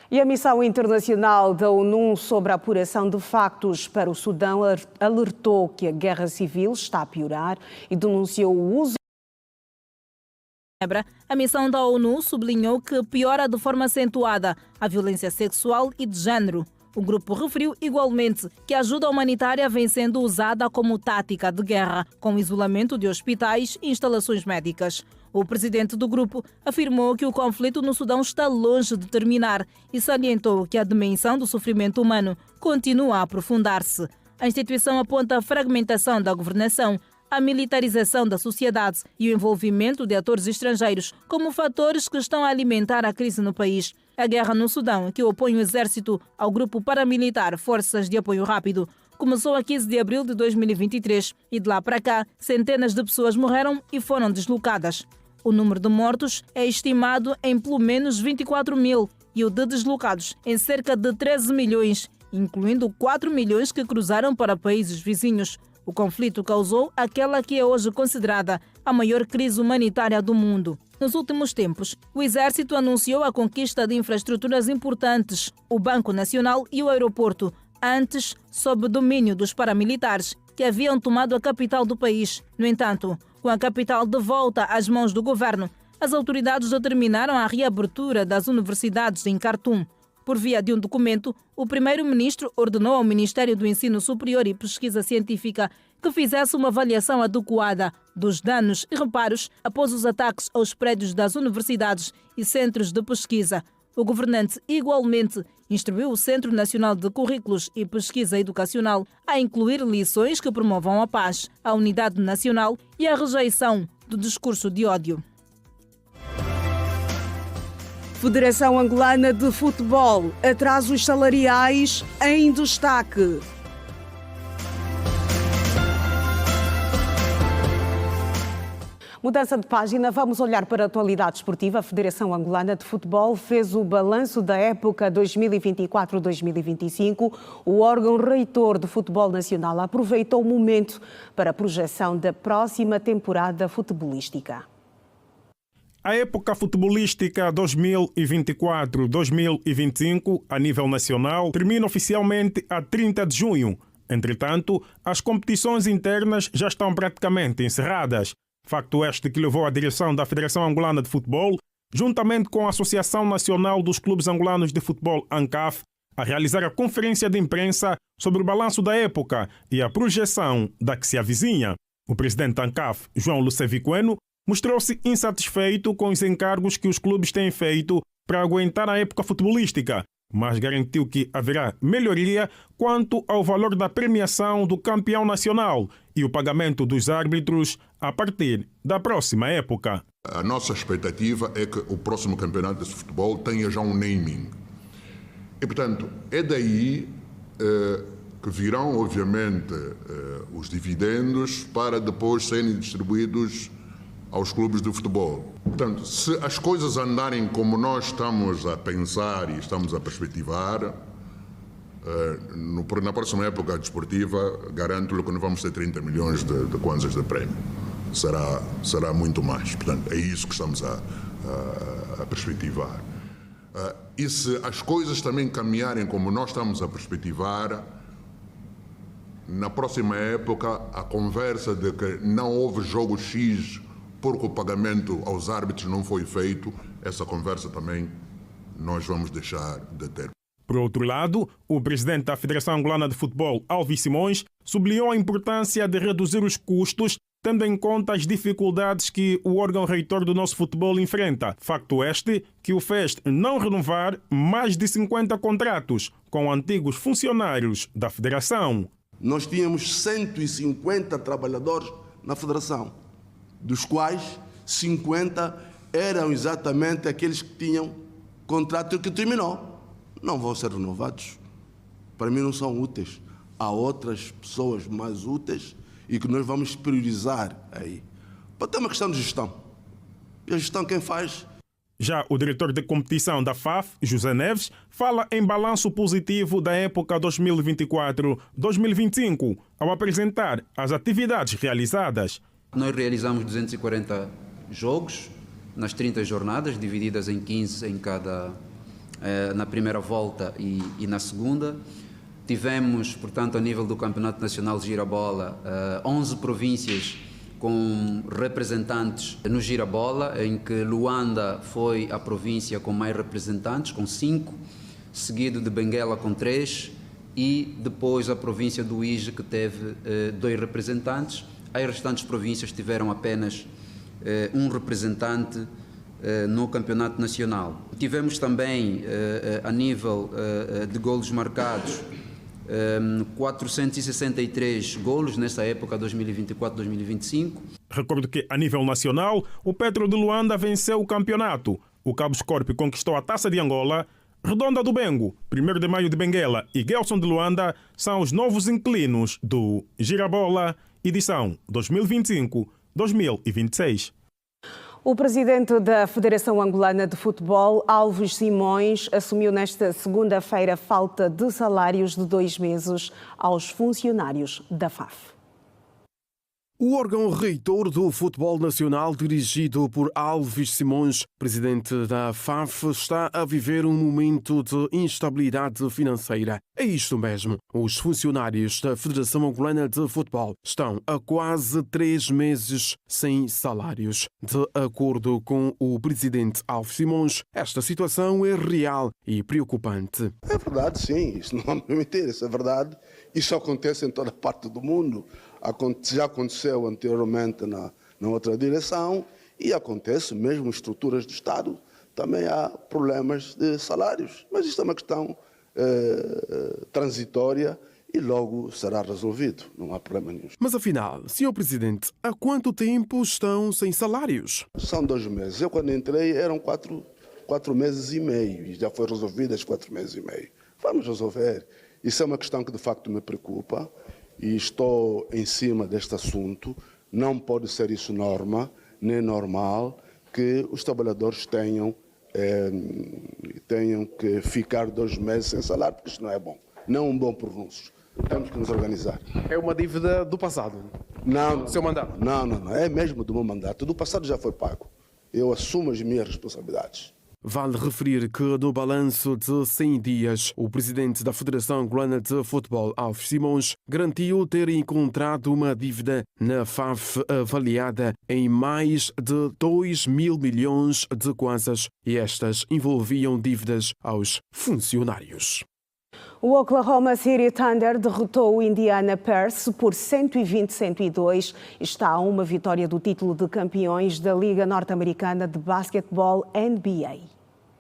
E a Missão Internacional da ONU sobre a apuração de factos para o Sudão alertou que a guerra civil está a piorar e denunciou o uso. A missão da ONU sublinhou que piora de forma acentuada a violência sexual e de género. O grupo referiu igualmente que a ajuda humanitária vem sendo usada como tática de guerra, com isolamento de hospitais e instalações médicas. O presidente do grupo afirmou que o conflito no Sudão está longe de terminar e salientou que a dimensão do sofrimento humano continua a aprofundar-se. A instituição aponta a fragmentação da governação, a militarização da sociedade e o envolvimento de atores estrangeiros como fatores que estão a alimentar a crise no país. A guerra no Sudão, que opõe o exército ao grupo paramilitar Forças de Apoio Rápido, começou a 15 de abril de 2023 e de lá para cá centenas de pessoas morreram e foram deslocadas. O número de mortos é estimado em pelo menos 24 mil e o de deslocados em cerca de 13 milhões, incluindo 4 milhões que cruzaram para países vizinhos. O conflito causou aquela que é hoje considerada a maior crise humanitária do mundo. Nos últimos tempos, o Exército anunciou a conquista de infraestruturas importantes, o Banco Nacional e o aeroporto, antes sob domínio dos paramilitares, que haviam tomado a capital do país. No entanto, com a capital de volta às mãos do governo, as autoridades determinaram a reabertura das universidades em Khartoum. Por via de um documento, o primeiro-ministro ordenou ao Ministério do Ensino Superior e Pesquisa Científica que fizesse uma avaliação adequada dos danos e reparos após os ataques aos prédios das universidades e centros de pesquisa. O governante, igualmente, instruiu o Centro Nacional de Currículos e Pesquisa Educacional a incluir lições que promovam a paz, a unidade nacional e a rejeição do discurso de ódio. Federação Angolana de Futebol, atrasos salariais em destaque. Mudança de página, vamos olhar para a atualidade esportiva. A Federação Angolana de Futebol fez o balanço da época 2024-2025. O órgão reitor de futebol nacional aproveitou o momento para a projeção da próxima temporada futebolística. A época futebolística 2024-2025, a nível nacional, termina oficialmente a 30 de junho. Entretanto, as competições internas já estão praticamente encerradas. Facto este que levou a direção da Federação Angolana de Futebol, juntamente com a Associação Nacional dos Clubes Angolanos de Futebol, ANCAF, a realizar a conferência de imprensa sobre o balanço da época e a projeção da que se avizinha. O presidente da ANCAF, João Luceviqueno, mostrou-se insatisfeito com os encargos que os clubes têm feito para aguentar a época futebolística, mas garantiu que haverá melhoria quanto ao valor da premiação do campeão nacional e o pagamento dos árbitros a partir da próxima época. A nossa expectativa é que o próximo campeonato de futebol tenha já um naming. E, portanto, é daí que virão, obviamente, os dividendos para depois serem distribuídos aos clubes de futebol. Portanto, se as coisas andarem como nós estamos a pensar e estamos a perspectivar, na próxima época desportiva, garanto-lhe que não vamos ter 30 milhões de kwanzas de prémio. Será muito mais. Portanto, é isso que estamos a perspectivar. E se as coisas também caminharem como nós estamos a perspectivar, na próxima época, a conversa de que não houve jogo X porque o pagamento aos árbitros não foi feito, essa conversa também nós vamos deixar de ter. Por outro lado, o presidente da Federação Angolana de Futebol, Alves Simões, sublinhou a importância de reduzir os custos, tendo em conta as dificuldades que o órgão reitor do nosso futebol enfrenta. Facto este que o fez não renovar mais de 50 contratos com antigos funcionários da Federação. Nós tínhamos 150 trabalhadores na Federação, dos quais 50 eram exatamente aqueles que tinham contrato que terminou. Não vão ser renovados. Para mim não são úteis. Há outras pessoas mais úteis e que nós vamos priorizar aí. Para ter uma questão de gestão. E a gestão quem faz? Já o diretor de competição da FAF, José Neves, fala em balanço positivo da época 2024-2025, ao apresentar as atividades realizadas. Nós realizamos 240 jogos nas 30 jornadas, divididas em 15 em cada, na primeira volta e na segunda. Tivemos, portanto, a nível do Campeonato Nacional de Girabola, 11 províncias com representantes no Girabola, em que Luanda foi a província com mais representantes, com 5, seguido de Benguela com 3 e depois a província do Ije, que teve 2 representantes. As restantes províncias tiveram apenas um representante no Campeonato Nacional. Tivemos também, a nível de golos marcados, 463 golos nessa época 2024-2025. Recordo que, a nível nacional, o Petro de Luanda venceu o campeonato. O Cabo Scorpio conquistou a Taça de Angola. Redonda do Bengo, 1º de Maio de Benguela e Gelson de Luanda são os novos inquilinos do Girabola, edição 2025-2026. O presidente da Federação Angolana de Futebol, Alves Simões, assumiu nesta segunda-feira falta de salários de 2 meses aos funcionários da FAF. O órgão reitor do futebol nacional, dirigido por Alves Simões, presidente da FAF, está a viver um momento de instabilidade financeira. É isto mesmo. Os funcionários da Federação Angolana de Futebol estão há quase 3 meses sem salários. De acordo com o presidente Alves Simões, esta situação é real e preocupante. É verdade, sim. Isso não vamos mentir, isso é verdade. Isso acontece em toda parte do mundo. Já aconteceu anteriormente na outra direção e acontece mesmo em estruturas de Estado. Também há problemas de salários, mas isto é uma questão transitória e logo será resolvido, não há problema nenhum. Mas afinal, Sr. Presidente, há quanto tempo estão sem salários? São 2 meses. Eu quando entrei eram 4 meses e meio e já foi resolvido esses 4 meses e meio. Vamos resolver. Isso é uma questão que de facto me preocupa. E estou em cima deste assunto. Não pode ser isso norma, nem normal, que os trabalhadores tenham que ficar 2 meses sem salário, porque isso não é bom. Não é um bom pronúncio. Temos que nos organizar. É uma dívida do passado? Não. Do seu mandato? Não. É mesmo do meu mandato. Do passado já foi pago. Eu assumo as minhas responsabilidades. Vale referir que no balanço de 100 dias, o presidente da Federação Angolana de Futebol, Alves Simões, garantiu ter encontrado uma dívida na FAF avaliada em mais de 2 mil milhões de kwanzas e estas envolviam dívidas aos funcionários. O Oklahoma City Thunder derrotou o Indiana Pacers por 120-102 e está a uma vitória do título de campeões da Liga Norte-Americana de Basquetebol NBA.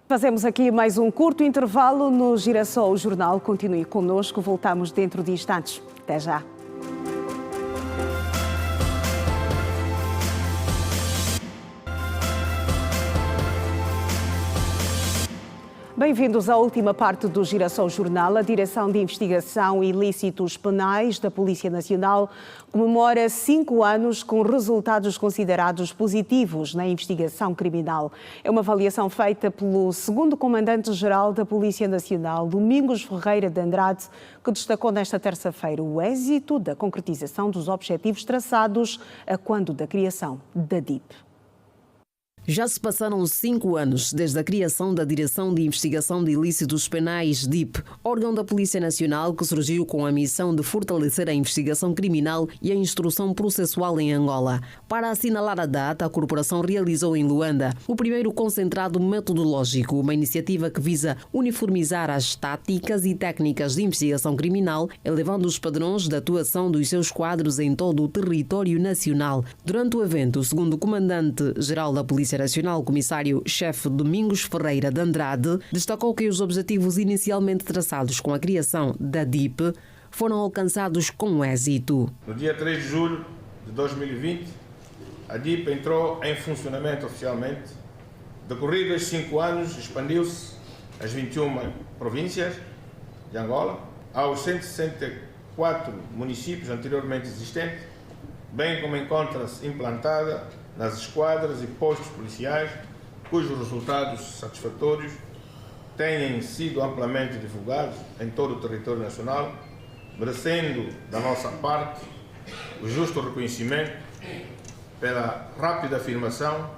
Fazemos aqui mais um curto intervalo no Girassol Jornal. Continue connosco, voltamos dentro de instantes. Até já. Bem-vindos à última parte do Girassol Jornal. A Direção de Investigação e Ilícitos Penais da Polícia Nacional comemora 5 anos com resultados considerados positivos na investigação criminal. É uma avaliação feita pelo segundo Comandante-Geral da Polícia Nacional, Domingos Ferreira de Andrade, que destacou nesta terça-feira o êxito da concretização dos objetivos traçados a quando da criação da DIP. Já se passaram 5 anos desde a criação da Direção de Investigação de Ilícitos Penais, DIP, órgão da Polícia Nacional que surgiu com a missão de fortalecer a investigação criminal e a instrução processual em Angola. Para assinalar a data, a corporação realizou em Luanda o primeiro concentrado metodológico, uma iniciativa que visa uniformizar as táticas e técnicas de investigação criminal, elevando os padrões de atuação dos seus quadros em todo o território nacional. Durante o evento, segundo o Comandante-Geral da Polícia Nacional, Comissário-Chefe Domingos Ferreira de Andrade, destacou que os objetivos inicialmente traçados com a criação da DIP foram alcançados com êxito. No dia 3 de julho de 2020, a DIP entrou em funcionamento oficialmente. Decorridos 5 anos, expandiu-se às 21 províncias de Angola, aos 164 municípios anteriormente existentes, bem como encontra-se implantada nas esquadras e postos policiais, cujos resultados satisfatórios têm sido amplamente divulgados em todo o território nacional, merecendo da nossa parte o justo reconhecimento pela rápida afirmação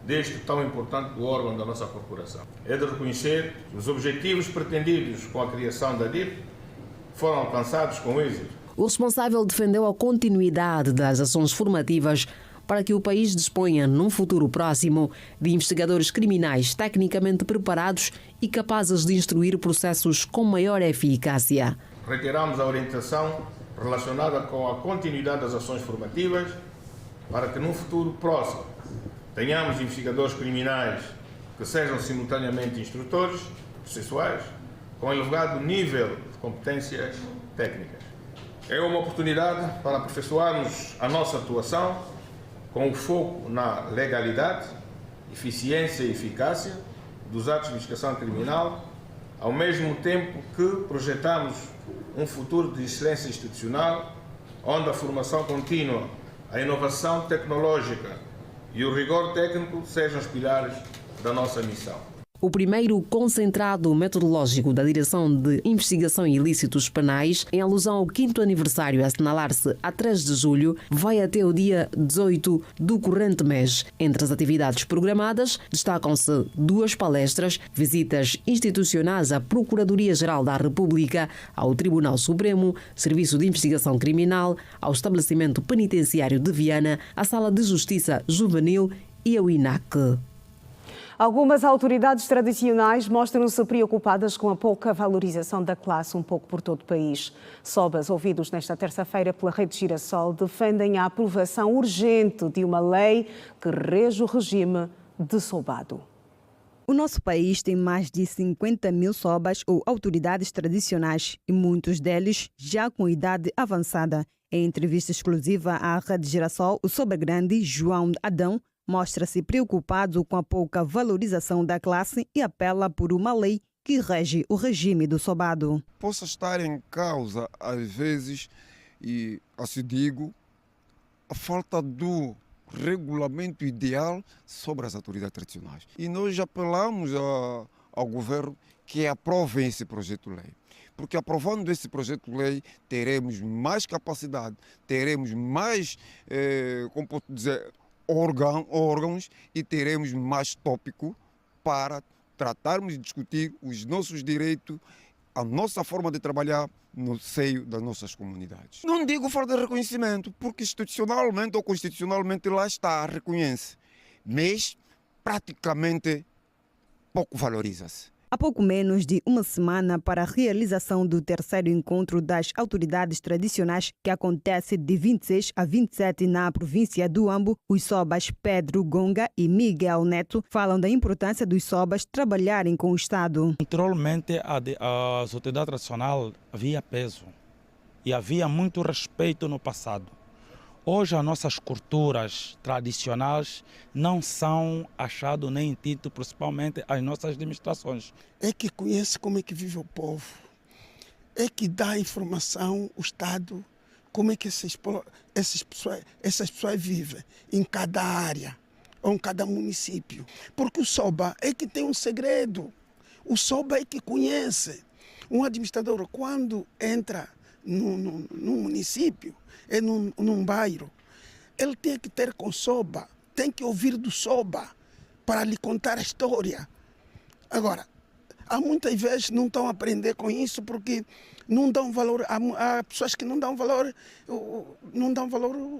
deste tão importante órgão da nossa corporação. É de reconhecer que os objetivos pretendidos com a criação da DIP foram alcançados com êxito. O responsável defendeu a continuidade das ações formativas para que o país disponha, num futuro próximo, de investigadores criminais tecnicamente preparados e capazes de instruir processos com maior eficácia. Reiteramos a orientação relacionada com a continuidade das ações formativas para que, num futuro próximo, tenhamos investigadores criminais que sejam simultaneamente instrutores processuais com elevado nível de competências técnicas. É uma oportunidade para aperfeiçoarmos a nossa atuação com o foco na legalidade, eficiência e eficácia dos atos de investigação criminal, ao mesmo tempo que projetamos um futuro de excelência institucional, onde a formação contínua, a inovação tecnológica e o rigor técnico sejam os pilares da nossa missão. O primeiro concentrado metodológico da Direção de Investigação e Ilícitos Penais, em alusão ao 5º aniversário a assinalar-se a 3 de julho, vai até o dia 18 do corrente mês. Entre as atividades programadas, destacam-se 2 palestras, visitas institucionais à Procuradoria-Geral da República, ao Tribunal Supremo, Serviço de Investigação Criminal, ao Estabelecimento Penitenciário de Viana, à Sala de Justiça Juvenil e ao INAC. Algumas autoridades tradicionais mostram-se preocupadas com a pouca valorização da classe um pouco por todo o país. Sobas ouvidos nesta terça-feira pela Rede Girassol defendem a aprovação urgente de uma lei que rege o regime de sobado. O nosso país tem mais de 50 mil sobas ou autoridades tradicionais e muitos deles já com idade avançada. Em entrevista exclusiva à Rede Girassol, o soba grande João Adão mostra-se preocupado com a pouca valorização da classe e apela por uma lei que rege o regime do sobado. Possa estar em causa, às vezes, e assim digo, a falta do regulamento ideal sobre as autoridades tradicionais. E nós apelamos ao governo que aprove esse projeto de lei. Porque aprovando esse projeto de lei, teremos mais capacidade, teremos mais, como posso dizer, órgãos e teremos mais tópico para tratarmos e discutir os nossos direitos, a nossa forma de trabalhar no seio das nossas comunidades. Não digo falta de reconhecimento, porque institucionalmente ou constitucionalmente lá está, reconhece, mas praticamente pouco valoriza-se. Há pouco menos de uma semana para a realização do terceiro encontro das autoridades tradicionais, que acontece de 26 a 27 na província do Ambo, os sobas Pedro Gonga e Miguel Neto falam da importância dos sobas trabalharem com o Estado. Naturalmente, as autoridades tradicionais havia peso e havia muito respeito no passado. Hoje as nossas culturas tradicionais não são achadas nem tido, principalmente as nossas administrações. É que conhece como é que vive o povo, é que dá informação, o Estado, como é que essas pessoas vivem em cada área ou em cada município. Porque o SOBA é que tem um segredo, o SOBA é que conhece. Um administrador, quando entra num município, num bairro, ele tem que ter com SOBA, tem que ouvir do SOBA para lhe contar a história. Agora, há muitas vezes não estão a aprender com isso porque não dão valor, há pessoas que não dão valor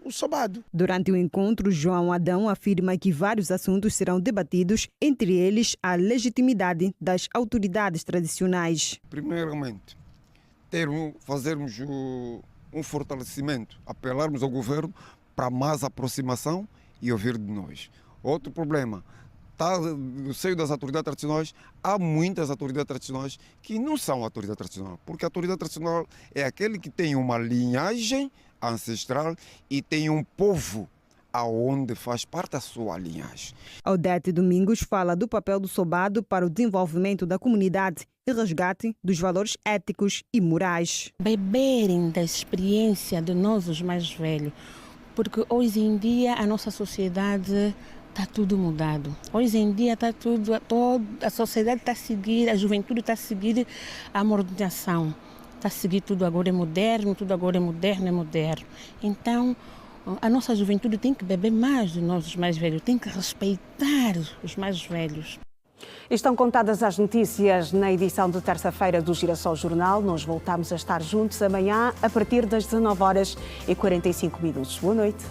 ao sobado. Durante o encontro, João Adão afirma que vários assuntos serão debatidos, entre eles a legitimidade das autoridades tradicionais. Primeiramente, fazermos um fortalecimento, apelarmos ao governo para mais aproximação e ouvir de nós. Outro problema, no seio das autoridades tradicionais, há muitas autoridades tradicionais que não são autoridade tradicional, porque a autoridade tradicional é aquele que tem uma linhagem ancestral e tem um povo aonde faz parte da sua linhagem. Odete Domingos fala do papel do sobado para o desenvolvimento da comunidade e resgate dos valores éticos e morais. Beberem da experiência de nós, os mais velhos, porque hoje em dia a nossa sociedade está tudo mudado. Hoje em dia está a sociedade está a seguir, a juventude está a seguir a modernização, está a seguir tudo agora é moderno, é moderno. Então, a nossa juventude tem que beber mais de nós, os mais velhos, tem que respeitar os mais velhos. Estão contadas as notícias na edição de terça-feira do Girassol Jornal. Nós voltamos a estar juntos amanhã a partir das 19h45. Boa noite.